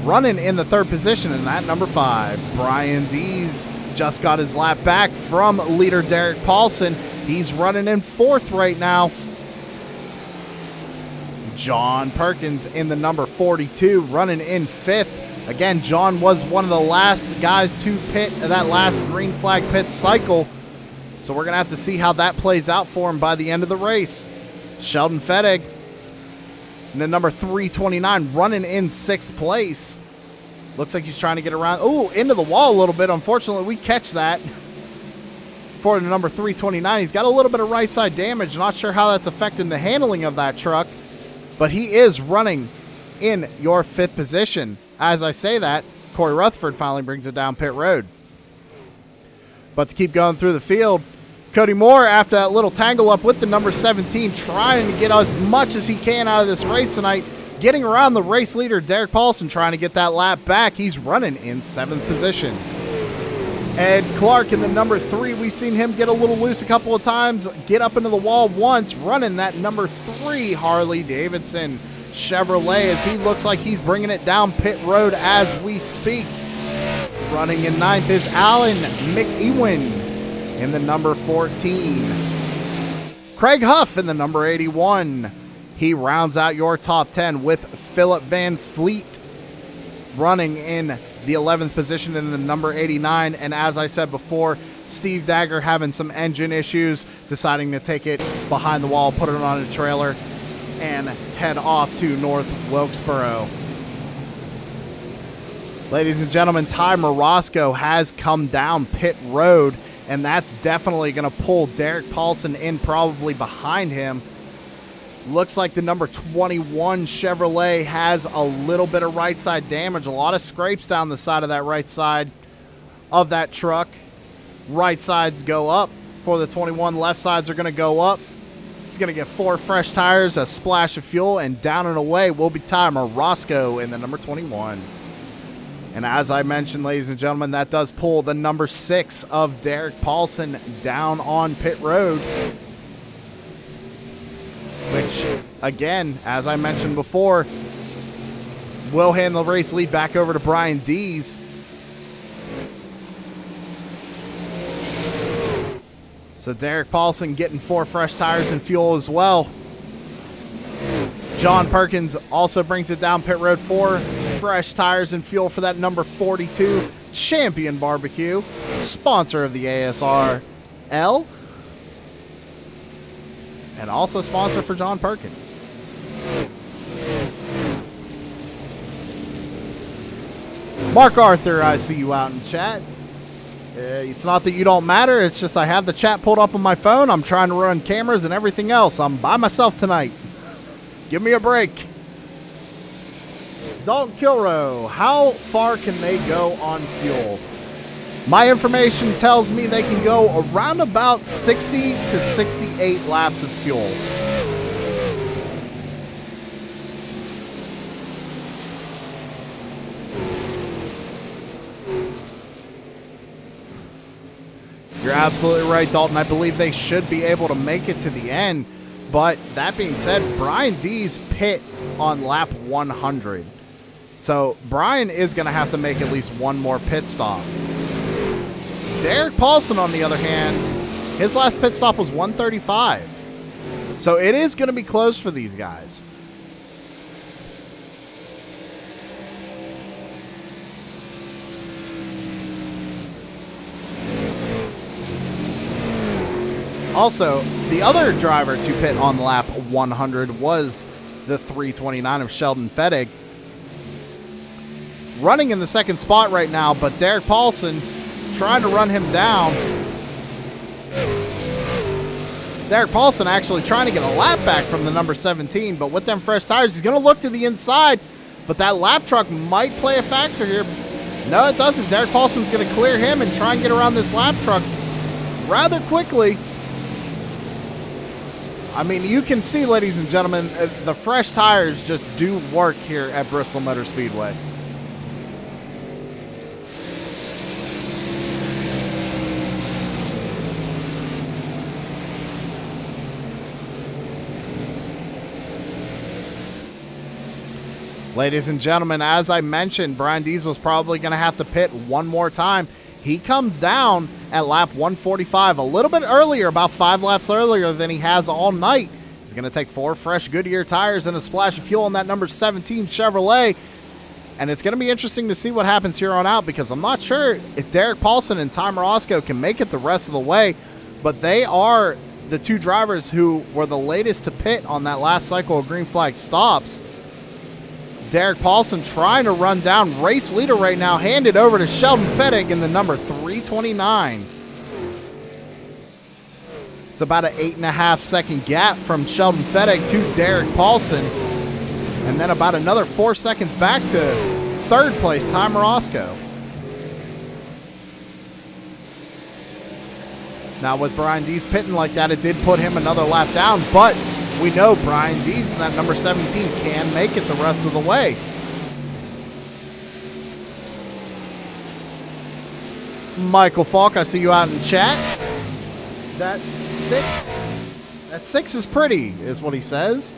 running in the 3rd position in that number 5. Brian Dees just got his lap back from leader Derek Paulson. He's running in 4th right now. John Perkins in the number 42, running in 5th. Again, John was one of the last guys to pit that last green flag pit cycle. So we're going to have to see how that plays out for him by the end of the race. Sheldon Fettig in the number 329, running in 6th place. Looks like he's trying to get around. Oh, into the wall a little bit. Unfortunately, we catch that for the number 329. He's got a little bit of right side damage. Not sure how that's affecting the handling of that truck, but he is running in your 5th position. As I say that, Corey Rutherford finally brings it down pit road. But to keep going through the field, Cody Moore, after that little tangle up with the number 17, trying to get as much as he can out of this race tonight, getting around the race leader, Derek Paulson, trying to get that lap back. He's running in 7th position. Ed Clark in the number 3, we've seen him get a little loose a couple of times, get up into the wall once, running that number 3 Harley Davidson Chevrolet, as he looks like he's bringing it down pit road as we speak. Running in 9th is Alan McEwen in the number 14. Craig Huff in the number 81. He rounds out your top 10 with Philip Van Fleet running in the 11th position in the number 89. And as I said before, Steve Dagger having some engine issues, deciding to take it behind the wall, put it on a trailer, and head off to North Wilkesboro. Ladies and gentlemen, Ty Morosco has come down pit road, and that's definitely going to pull Derek Paulson in probably behind him. Looks like the number 21 Chevrolet has a little bit of right side damage. A lot of scrapes down the side of that right side of that truck. Right sides go up for the 21. Left sides are going to go up. It's going to get 4 fresh tires, a splash of fuel, and down and away will be Ty Morosco in the number 21. And as I mentioned, ladies and gentlemen, that does pull the number 6 of Derek Paulson down on pit road. Which, again, as I mentioned before, will hand the race lead back over to Brian Dees. So Derek Paulson getting 4 fresh tires and fuel as well. John Perkins also brings it down pit road, 4 fresh tires and fuel for that number 42 Champion Barbecue, sponsor of the ASR L, and also sponsor for John Perkins. Mark Arthur, I see you out in chat. It's not that you don't matter, it's just I have the chat pulled up on my phone. I'm trying to run cameras and everything else. I'm by myself tonight. Give me a break. Dalton Kilroe, how far can they go on fuel? My information tells me they can go around about 60 to 68 laps of fuel. You're absolutely right, Dalton. I believe they should be able to make it to the end. But that being said, Brian Dees pit on lap 100. So Brian is going to have to make at least one more pit stop. Derek Paulson, on the other hand, his last pit stop was 135. So it is going to be close for these guys. Also, the other driver to pit on lap 100 was the 329 of Sheldon Fettig. Running in the second spot right now, but Derek Paulson trying to run him down. Derek Paulson actually trying to get a lap back from the number 17, but with them fresh tires, he's going to look to the inside, but that lap truck might play a factor here. No, it doesn't. Derek Paulson's going to clear him and try and get around this lap truck rather quickly. I mean, you can see, ladies and gentlemen, the fresh tires just do work here at Bristol Motor Speedway. Ladies and gentlemen, as I mentioned, Brian Dees was probably going to have to pit one more time. He comes down at lap 145, a little bit earlier, about 5 laps earlier than he has all night. He's going to take 4 fresh Goodyear tires and a splash of fuel on that number 17 Chevrolet. And it's going to be interesting to see what happens here on out, because I'm not sure if Derek Paulson and Ty Morosco can make it the rest of the way, but they are the 2 drivers who were the latest to pit on that last cycle of green flag stops. Derek Paulson trying to run down race leader right now, handed over to Sheldon Fettig in the number 329. It's about an 8.5 second gap from Sheldon Fettig to Derek Paulson. And then about another 4 seconds back to third place, Ty Morosco. Now with Brian Dees pitting like that, it did put him another lap down, but we know Brian Dees and that number 17 can make it the rest of the way. Michael Falk, I see you out in chat. That 6 is pretty, is what he says.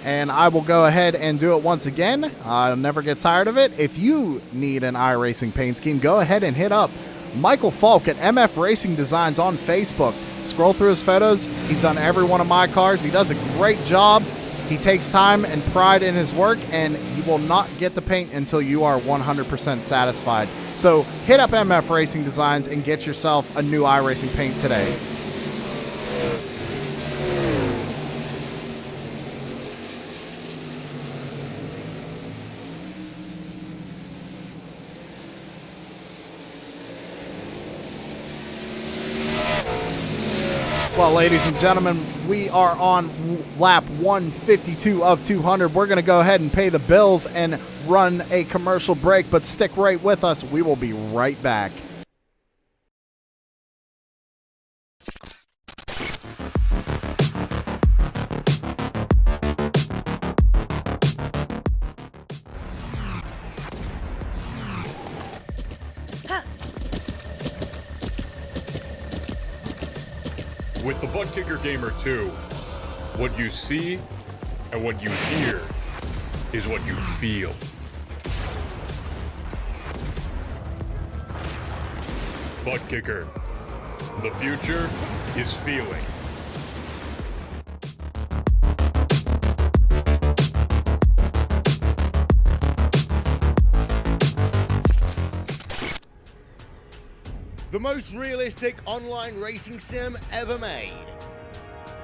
And I will go ahead and do it once again. I'll never get tired of it. If you need an iRacing paint scheme, go ahead and hit up Michael Falk at MF Racing Designs on Facebook. Scroll through his photos. He's done every one of my cars. He does a great job. He takes time and pride in his work, and you will not get the paint until you are 100% satisfied. So hit up MF Racing Designs and get yourself a new iRacing paint today. Well, ladies and gentlemen, we are on lap 152 of 200. We're going to go ahead and pay the bills and run a commercial break, but stick right with us. We will be right back. With the Butt Kicker Gamer 2, what you see and what you hear is what you feel. Butt Kicker. The future is feeling. The most realistic online racing sim ever made.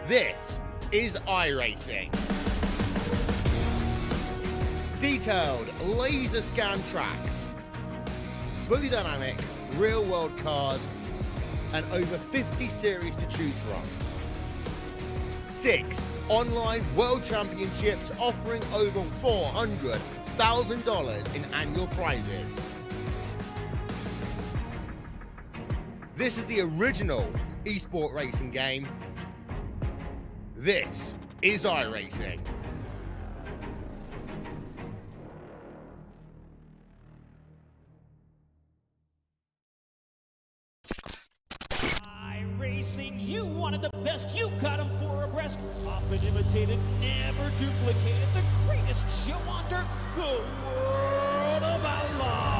This is iRacing. Detailed laser scan tracks, fully dynamic real world cars, and over 50 series to choose from. 6 online world championships offering over $400,000 in annual prizes. This is the original esport racing game. This is iRacing. iRacing, you wanted the best, you got them 4 abreast. Often imitated, never duplicated. The greatest show under the world of outlaws.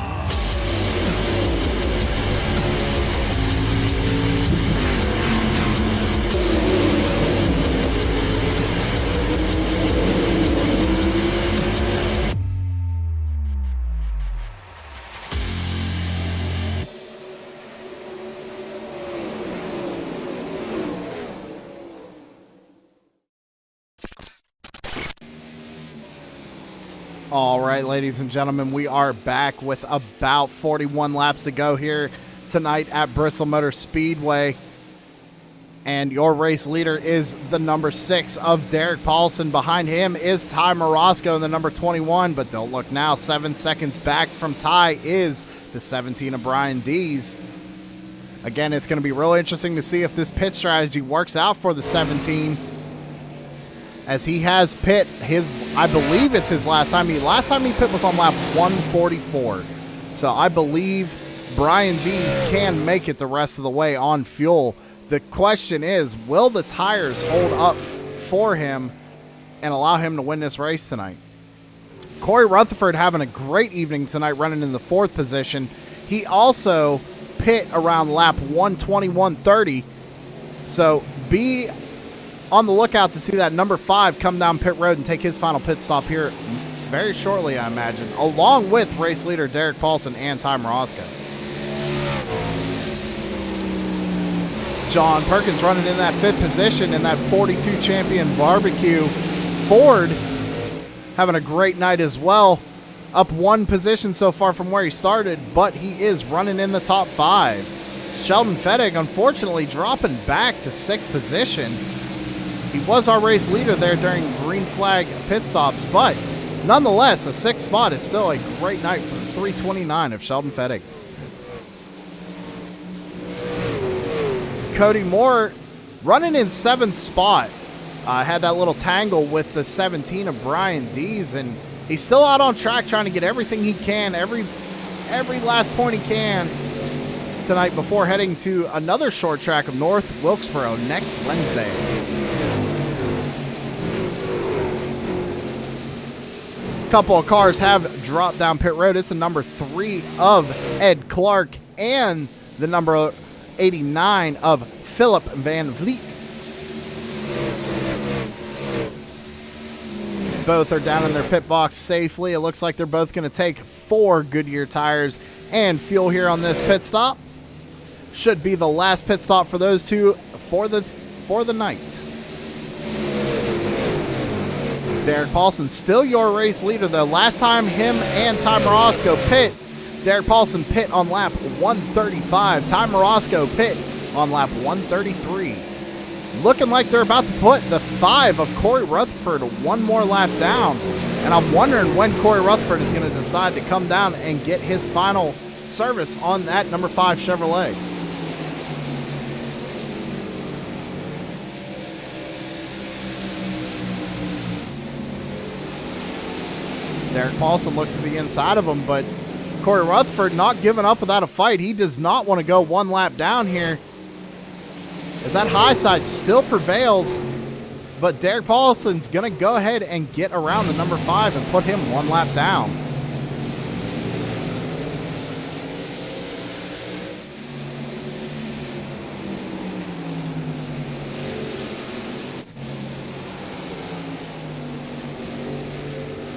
All right, ladies and gentlemen, we are back with about 41 laps to go here tonight at Bristol Motor Speedway. And your race leader is the number 6 of Derek Paulson. Behind him is Ty Morosco in the number 21, but don't look now. 7 seconds back from Ty is the 17 of Brian Dees. Again, it's going to be really interesting to see if this pit strategy works out for the 17. As he has pit I believe it's his last time. Last time he pit was on lap 144. So I believe Brian Dees can make it the rest of the way on fuel. The question is, will the tires hold up for him and allow him to win this race tonight? Corey Rutherford having a great evening tonight, running in the 4th position. He also pit around lap 121.30. So be on the lookout to see that number 5 come down pit road and take his final pit stop here very shortly, I imagine, along with race leader Derek Paulson and Ty Morosco. John Perkins running in that 5th position in that 42 champion barbecue. Ford having a great night as well. Up 1 position so far from where he started, but he is running in the top 5. Sheldon Fettig, unfortunately, dropping back to 6th position. He was our race leader there during green flag pit stops, but nonetheless, a 6th spot is still a great night for the 329 of Sheldon Fettig. Cody Moore running in 7th spot. Had that little tangle with the 17 of Brian Dees, and he's still out on track trying to get everything he can, every last point he can tonight before heading to another short track of North Wilkesboro next Wednesday. Couple of cars have dropped down pit road. It's the number 3 of Ed Clark and the number 89 of Philip Van Vliet. Both are down in their pit box safely. It looks like they're both going to take 4 Goodyear tires and fuel here on this pit stop. Should be the last pit stop for those two for the night. Derek Paulson still your race leader, though. Last time him and Ty Morosco pit, Derek Paulson pit on lap 135. Ty Morosco pit on lap 133. looking like they're about to put the 5 of Corey Rutherford one more lap down. And I'm wondering when Corey Rutherford is going to decide to come down and get his final service on that number 5 Chevrolet. Derek Paulson looks to the inside of him, but Corey Rutherford not giving up without a fight. He does not want to go one lap down here, as that high side still prevails. But Derek Paulson's going to go ahead and get around the number 5 and put him one lap down.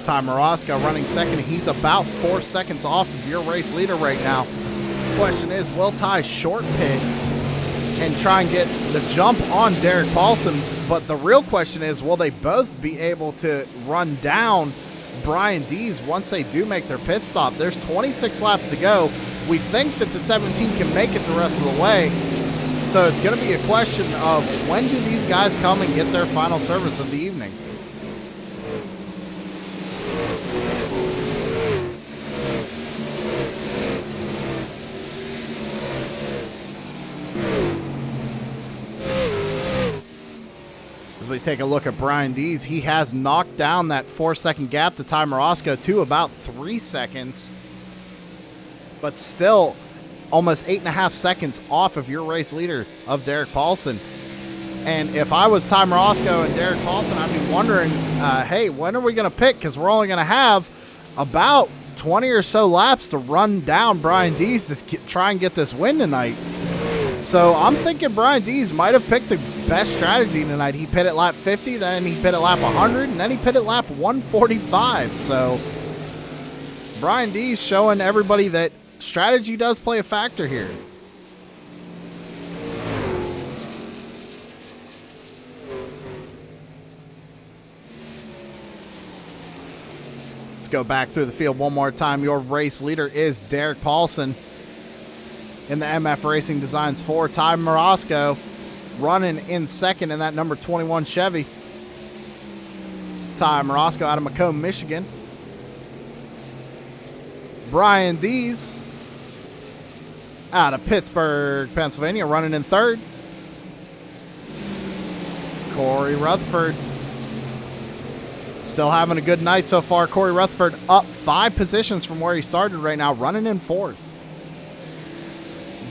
Ty Maraska running second. He's about 4 seconds off of your race leader right now. Question is, will Ty short pit and try and get the jump on Derek Paulson? But the real question is, will they both be able to run down Brian Dees once they do make their pit stop? There's 26 laps to go. We think that the 17 can make it the rest of the way. So it's going to be a question of when do these guys come and get their final service of the evening? As we take a look at Brian Dees, he has knocked down that 4-second gap to Ty Maraska to about 3 seconds, but still almost 8.5 seconds off of your race leader of Derek Paulson. And if I was Ty Maraska and Derek Paulson, I'd be wondering, hey, when are we going to pick? Because we're only going to have about 20 or so laps to run down Brian Dees to try and get this win tonight. So I'm thinking Brian Dees might have picked the best strategy tonight. He pit at lap 50, then he pit at lap 100, and then he pit at lap 145. So Brian Dees showing everybody that strategy does play a factor here. Let's go back through the field one more time. Your race leader is Derek Paulson. In the MF Racing Designs 4, Ty Maraska running in second in that number 21 Chevy. Ty Maraska out of Macomb, Michigan. Brian Dees out of Pittsburgh, Pennsylvania, running in third. Corey Rutherford still having a good night so far. Corey Rutherford up 5 positions from where he started right now, running in fourth.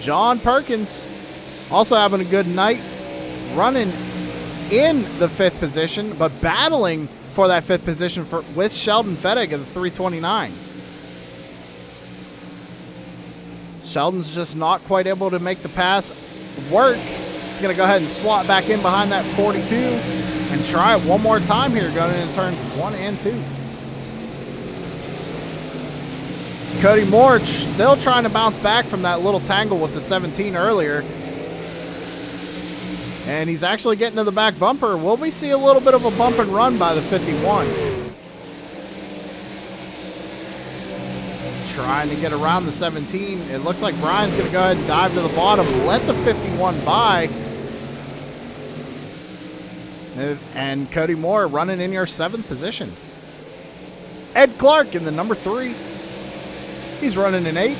John Perkins also having a good night, running in the 5th position, but battling for that 5th position with Sheldon Fettig of the 329. Sheldon's just not quite able to make the pass work. He's going to go ahead and slot back in behind that 42 and try it one more time here going into turns 1 and 2. Cody Moore still trying to bounce back from that little tangle with the 17 earlier. And he's actually getting to the back bumper. Will we see a little bit of a bump and run by the 51? Trying to get around the 17. It looks like Brian's going to go ahead and dive to the bottom, let the 51 by. And Cody Moore running in your 7th position. Ed Clark in the number 3. He's running in 8th.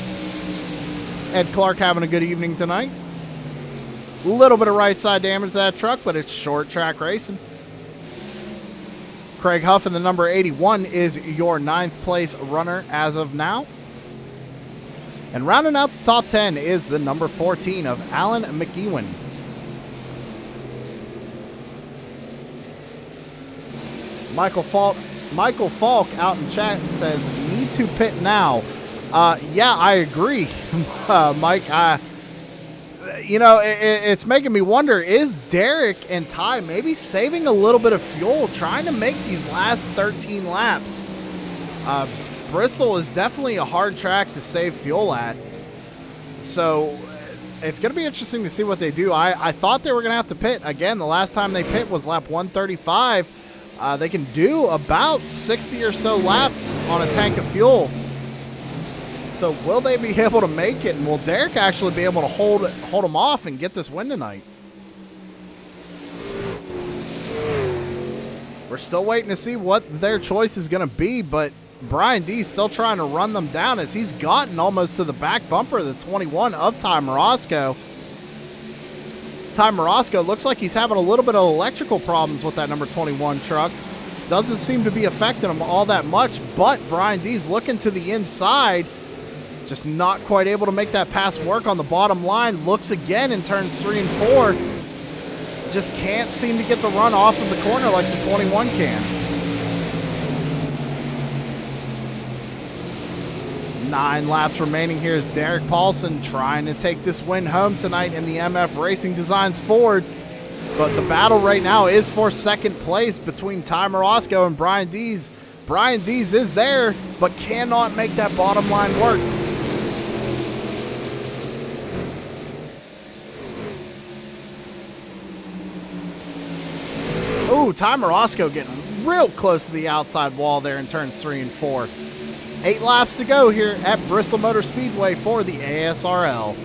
Ed Clark having a good evening tonight. A little bit of right side damage to that truck, but it's short track racing. Craig Huff in the number 81 is your 9th place runner as of now. And rounding out the top 10 is the number 14 of Alan McEwen. Michael Falk out in chat says, need to pit now. Yeah, I agree, Mike. It's making me wonder, is Derek and Ty maybe saving a little bit of fuel, trying to make these last 13 laps? Bristol is definitely a hard track to save fuel at. So it's going to be interesting to see what they do. I thought they were going to have to pit. Again, the last time they pit was lap 135. They can do about 60 or so laps on a tank of fuel. So will they be able to make it? And will Derek actually be able to hold them off and get this win tonight? We're still waiting to see what their choice is going to be, but Brian D's still trying to run them down as he's gotten almost to the back bumper of the 21 of Ty Morosco. Ty Morosco looks like he's having a little bit of electrical problems with that number 21 truck. Doesn't seem to be affecting him all that much, but Brian D's looking to the inside. Just not quite able to make that pass work on the bottom line. Looks again in turns 3 and 4. Just can't seem to get the run off of the corner like the 21 can. 9 laps remaining here as Derek Paulson trying to take this win home tonight in the MF Racing Designs Ford. But the battle right now is for second place between Ty Morosco and Brian Dees. Brian Dees is there, but cannot make that bottom line work. Ooh, Ty Morosco getting real close to the outside wall there in turns 3 and 4. 8 laps to go here at Bristol Motor Speedway for the ASRL.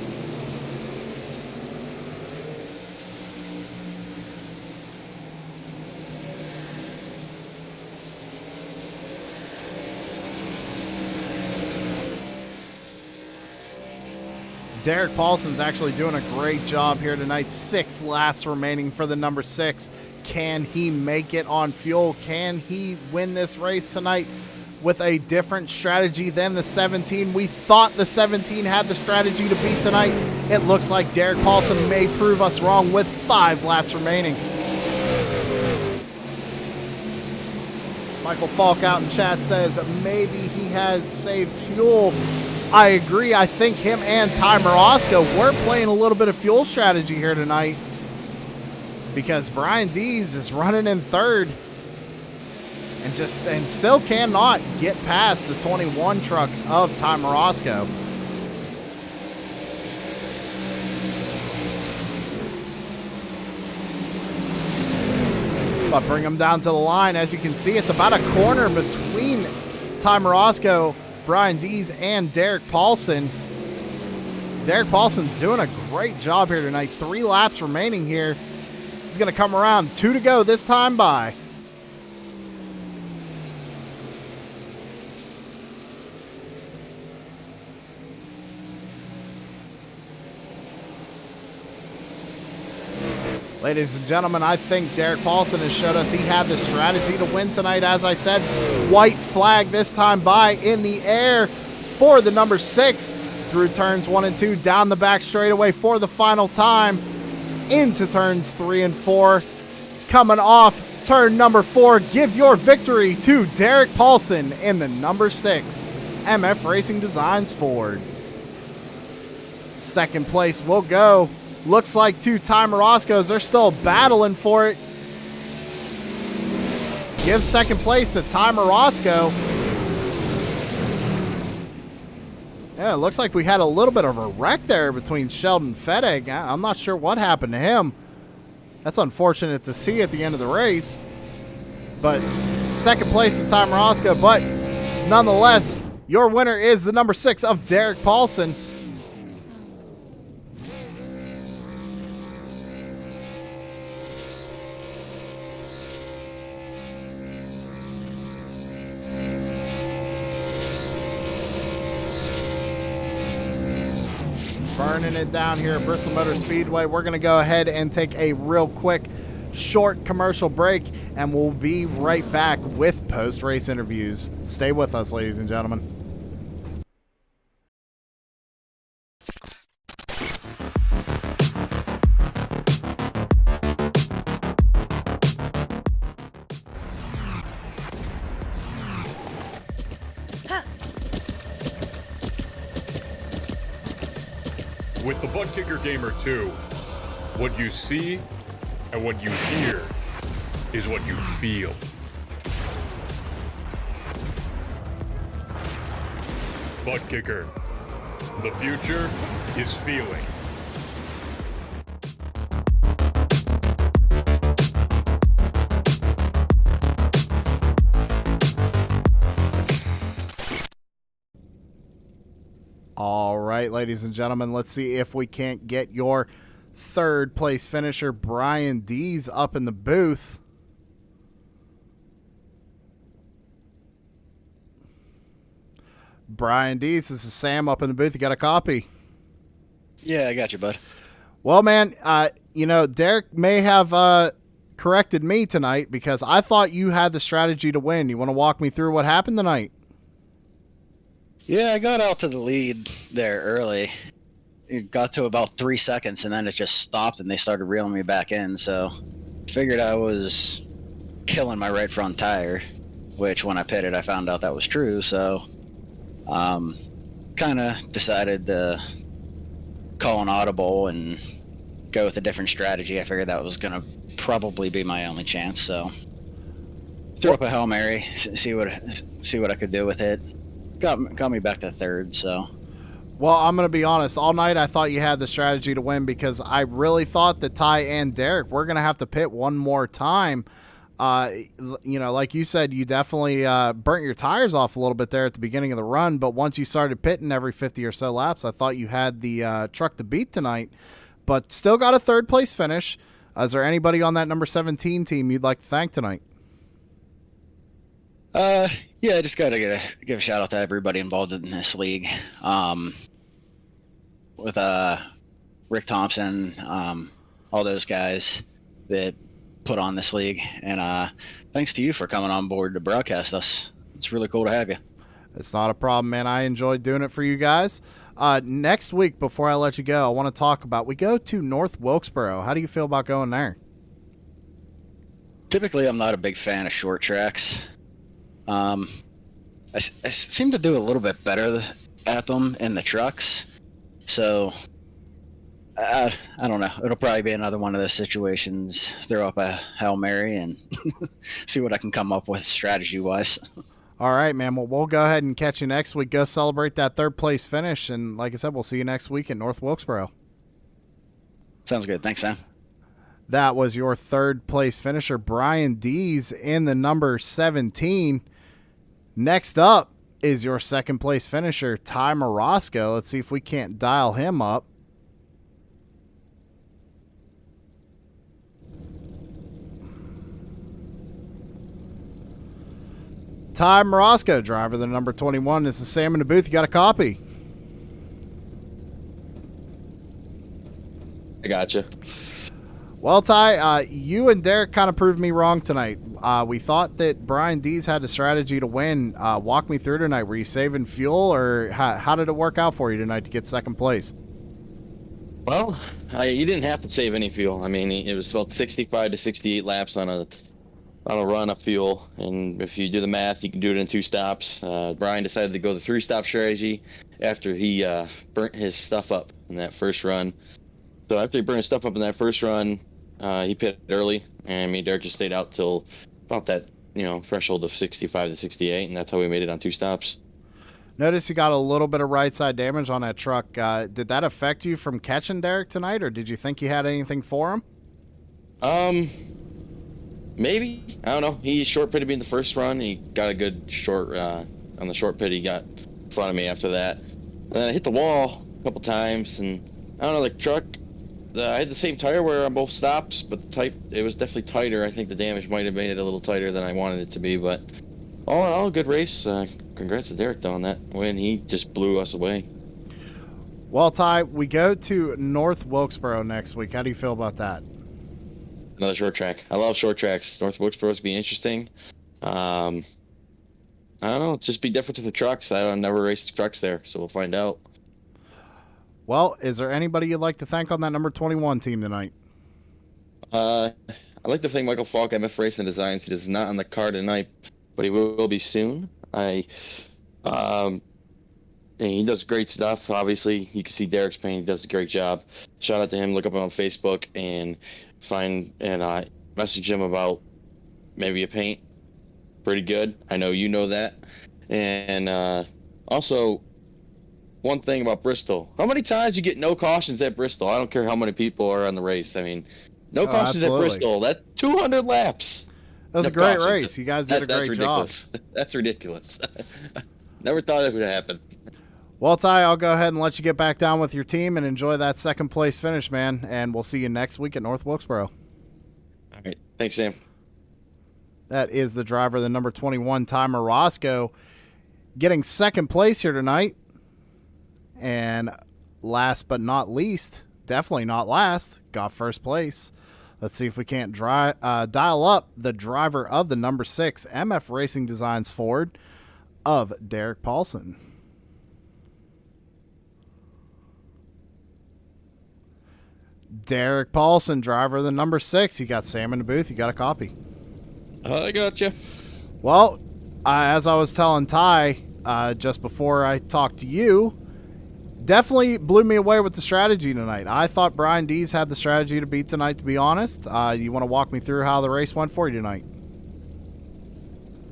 Derek Paulson's actually doing a great job here tonight. 6 laps remaining for the number 6. Can he make it on fuel? Can he win this race tonight with a different strategy than the 17? We thought the 17 had the strategy to beat tonight. It looks like Derek Paulson may prove us wrong with 5 laps remaining. Michael Falk out in chat says maybe he has saved fuel. I agree. I think him and Ty Morosco were playing a little bit of fuel strategy here tonight because Brian Dees is running in third and still cannot get past the 21 truck of Ty Morosco. But bring him down to the line. As you can see, it's about a corner between Ty Morosco, Brian Dees, and Derek Paulson. Derek Paulson's doing a great job here tonight. 3 laps remaining here. He's going to come around. 2 to go this time by. Ladies and gentlemen, I think Derek Paulson has showed us he had the strategy to win tonight. As I said, white flag this time by in the air for the number 6 through turns 1 and 2, down the back straightaway for the final time into turns 3 and 4. Coming off turn number 4, give your victory to Derek Paulson in the number 6 MF Racing Designs Ford. Second place will go. Looks like 2 Ty Moroscos. They're still battling for it. Give second place to Ty Morosco. Yeah, it looks like we had a little bit of a wreck there between Sheldon Fettig. I'm not sure what happened to him. That's unfortunate to see at the end of the race. But second place to Ty Morosco. But nonetheless, your winner is the number 6 of Derek Paulson. Burning it down here at Bristol Motor Speedway. We're going to go ahead and take a real quick, short commercial break, and we'll be right back with post-race interviews. Stay with us, ladies and gentlemen. With the Butt Kicker Gamer 2, what you see and what you hear is what you feel. Butt Kicker. The future is feeling. All right, ladies and gentlemen, let's see if we can't get your third place finisher, Brian Dees, up in the booth. Brian Dees, this is Sam up in the booth. You got a copy? Yeah, I got you, bud. Well, man, Derek may have corrected me tonight because I thought you had the strategy to win. You want to walk me through what happened tonight? Yeah, I got out to the lead there early. It got to about 3 seconds, and then it just stopped, and they started reeling me back in. So, figured I was killing my right front tire, which when I pitted, I found out that was true. So, kind of decided to call an audible and go with a different strategy. I figured that was gonna probably be my only chance. So, threw up a Hail Mary, see what I could do with it. Got me back to third. So. Well, I'm going to be honest. All night I thought you had the strategy to win because I really thought that Ty and Derek were going to have to pit one more time. Like you said, you definitely burnt your tires off a little bit there at the beginning of the run. But once you started pitting every 50 or so laps, I thought you had the truck to beat tonight. But still got a third place finish. Is there anybody on that number 17 team you'd like to thank tonight? Yeah, I just gotta give a shout out to everybody involved in this league. With Rick Thompson, all those guys that put on this league, and thanks to you for coming on board to broadcast us. It's really cool to have you. It's not a problem, man. I enjoyed doing it for you guys. Next week, before I let you go, I want to talk about, we go to North Wilkesboro. How do you feel about going there? Typically, I'm not a big fan of short tracks. I seem to do a little bit better at them in the trucks. So, I don't know. It'll probably be another one of those situations. Throw up a Hail Mary and see what I can come up with strategy-wise. All right, man. Well, we'll go ahead and catch you next week. Go celebrate that third place finish. And like I said, we'll see you next week in North Wilkesboro. Sounds good. Thanks, Sam. That was your third place finisher, Brian Dees, in the number 17. Next up is your second place finisher, Ty Morosco. Let's see if we can't dial him up. Ty Morosco, driver the number 21. This is Sam in the booth. You got a copy? I gotcha. Well, Ty, you and Derek kind of proved me wrong tonight. We thought that Brian Dees had a strategy to win. Walk me through tonight. Were you saving fuel, or how did it work out for you tonight to get second place? Well, you didn't have to save any fuel. I mean, it was about 65 to 68 laps on a run of fuel, and if you do the math, you can do it in 2 stops. Brian decided to go the 3-stop strategy after he burnt his stuff up in that first run. So after he burned his stuff up in that first run, he pitted early, and me and Derek just stayed out till about that, threshold of 65 to 68, and that's how we made it on 2 stops. Notice you got a little bit of right side damage on that truck. Did that affect you from catching Derek tonight, or did you think you had anything for him? Maybe. I don't know. He short pitted me in the first run. He got a good short, on the short pit, he got in front of me after that. And then I hit the wall a couple times, and I don't know, the truck, I had the same tire wear on both stops, but it was definitely tighter. I think the damage might have made it a little tighter than I wanted it to be, but all in all, good race. Congrats to Derek on that win. He just blew us away. Well, Ty, we go to North Wilkesboro next week. How do you feel about that? Another short track. I love short tracks. North Wilkesboro's be interesting. I don't know. Just be different to the trucks. I've never raced trucks there, so we'll find out. Well, is there anybody you'd like to thank on that number 21 team tonight? I'd like to thank Michael Falk, MF Racing Designs. He is not on the car tonight, but he will be soon. And he does great stuff. Obviously, you can see Derek's paint. He does a great job. Shout out to him. Look up him on Facebook and message him about maybe a paint. Pretty good. I know you know that. And also, one thing about Bristol. How many times you get no cautions at Bristol? I don't care how many people are on the race. I mean, no cautions absolutely. at Bristol. That's 200 laps. That was No a great cautions. race. You guys did a great job. That's ridiculous. Never thought it would happen. Well, Ty, I'll go ahead and let you get back down with your team and enjoy that second place finish, man. And we'll see you next week at North Wilkesboro. All right. Thanks, Sam. That is the driver, the number 21, Ty Morosco. Getting second place here tonight, and last but not least, definitely not last, got first place. Let's see if we can't dial up the driver of the number 6 MF Racing Designs Ford of Derek Paulson. Derek Paulson, driver of the number 6. You got Sam in the booth. You got a copy. I got you. Well, as I was telling Ty just before I talked to you, definitely blew me away with the strategy tonight. I thought Brian Dees had the strategy to beat tonight, to be honest. You want to walk me through how the race went for you tonight?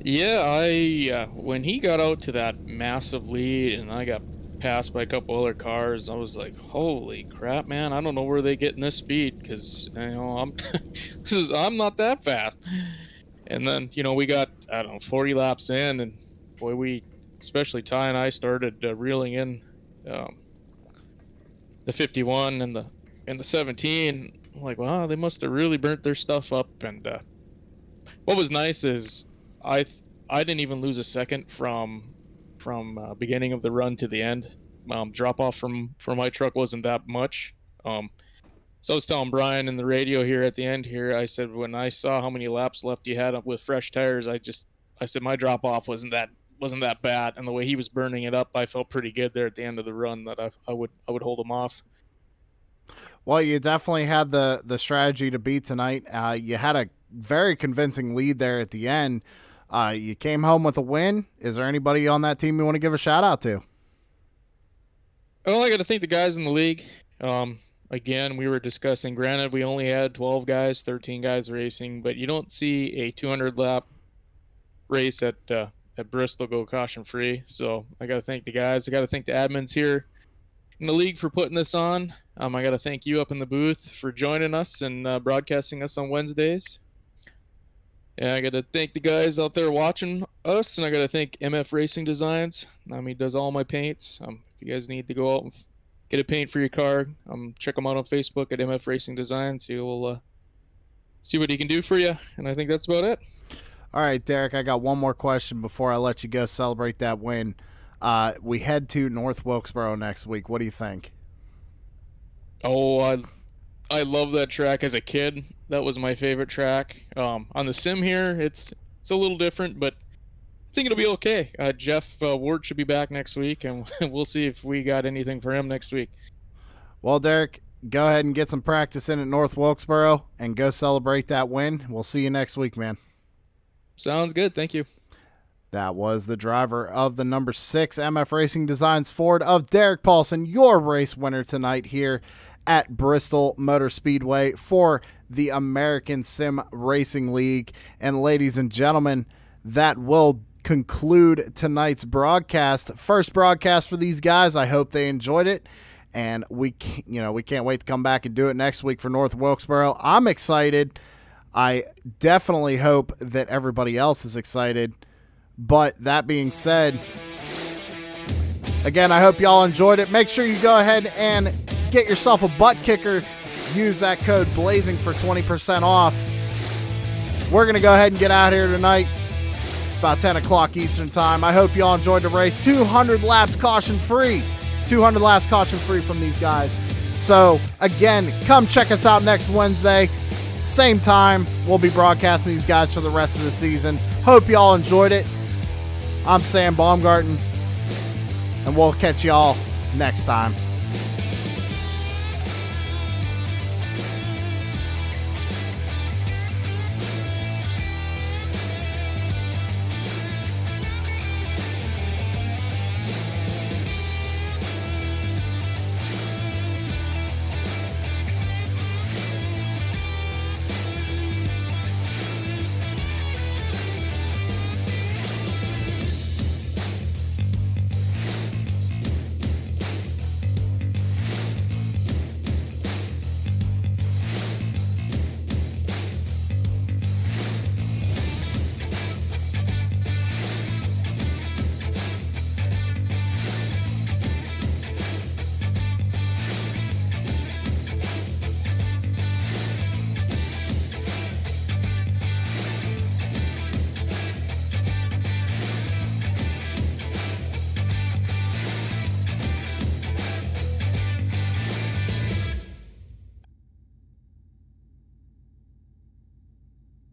Yeah, when he got out to that massive lead and I got passed by a couple other cars, I was like, holy crap, man, I don't know where they getting this speed, because I'm I'm not that fast. And then we got, I don't know, 40 laps in, and boy, we, especially Ty and I, started reeling in the 51 and the 17. I'm like, wow, they must have really burnt their stuff up. And what was nice is I didn't even lose a second from beginning of the run to the end. Drop off from my truck wasn't that much. So I was telling Brian in the radio here at the end here, I said, when I saw how many laps left you had with fresh tires, I said my drop off wasn't that bad, and the way he was burning it up, I felt pretty good there at the end of the run that I would hold him off. Well, you definitely had the strategy to beat tonight. You had a very convincing lead there at the end. You came home with a win. Is there anybody on that team you want to give a shout out to? Well, I got to thank the guys in the league. Again, we were discussing, granted, we only had 12 guys, 13 guys racing, but you don't see a 200 lap race at Bristol go caution free. So I got to thank the guys. I got to thank the admins here in the league for putting this on. I got to thank you up in the booth for joining us and broadcasting us on Wednesdays. And I got to thank the guys out there watching us, and I got to thank MF Racing Designs. He does all my paints. If you guys need to go out and get a paint for your car, check them out on Facebook at MF Racing Designs. You'll see what he can do for you, and I think that's about it. All right, Derek, I got one more question before I let you go celebrate that win. We head to North Wilkesboro next week. What do you think? Oh, I love that track as a kid. That was my favorite track. On the sim here, it's a little different, but I think it'll be okay. Jeff Ward should be back next week, and we'll see if we got anything for him next week. Well, Derek, go ahead and get some practice in at North Wilkesboro and go celebrate that win. We'll see you next week, man. Sounds good. Thank you. That was the driver of the number 6 MF Racing Designs Ford of Derek Paulson, your race winner tonight here at Bristol Motor Speedway for the American Sim Racing League. And ladies and gentlemen, that will conclude tonight's broadcast. First broadcast for these guys. I hope they enjoyed it. And we can't wait to come back and do it next week for North Wilkesboro. I'm excited. I definitely hope that everybody else is excited. But that being said, again, I hope y'all enjoyed it. Make sure you go ahead and get yourself a butt kicker. Use that code BLAZING for 20% off. We're going to go ahead and get out of here tonight. It's about 10 o'clock Eastern time. I hope y'all enjoyed the race. 200 laps caution free. 200 laps caution free from these guys. So, again, come check us out next Wednesday. Same time. We'll be broadcasting these guys for the rest of the season. Hope y'all enjoyed it. I'm Sam Baumgarten, and we'll catch y'all next time.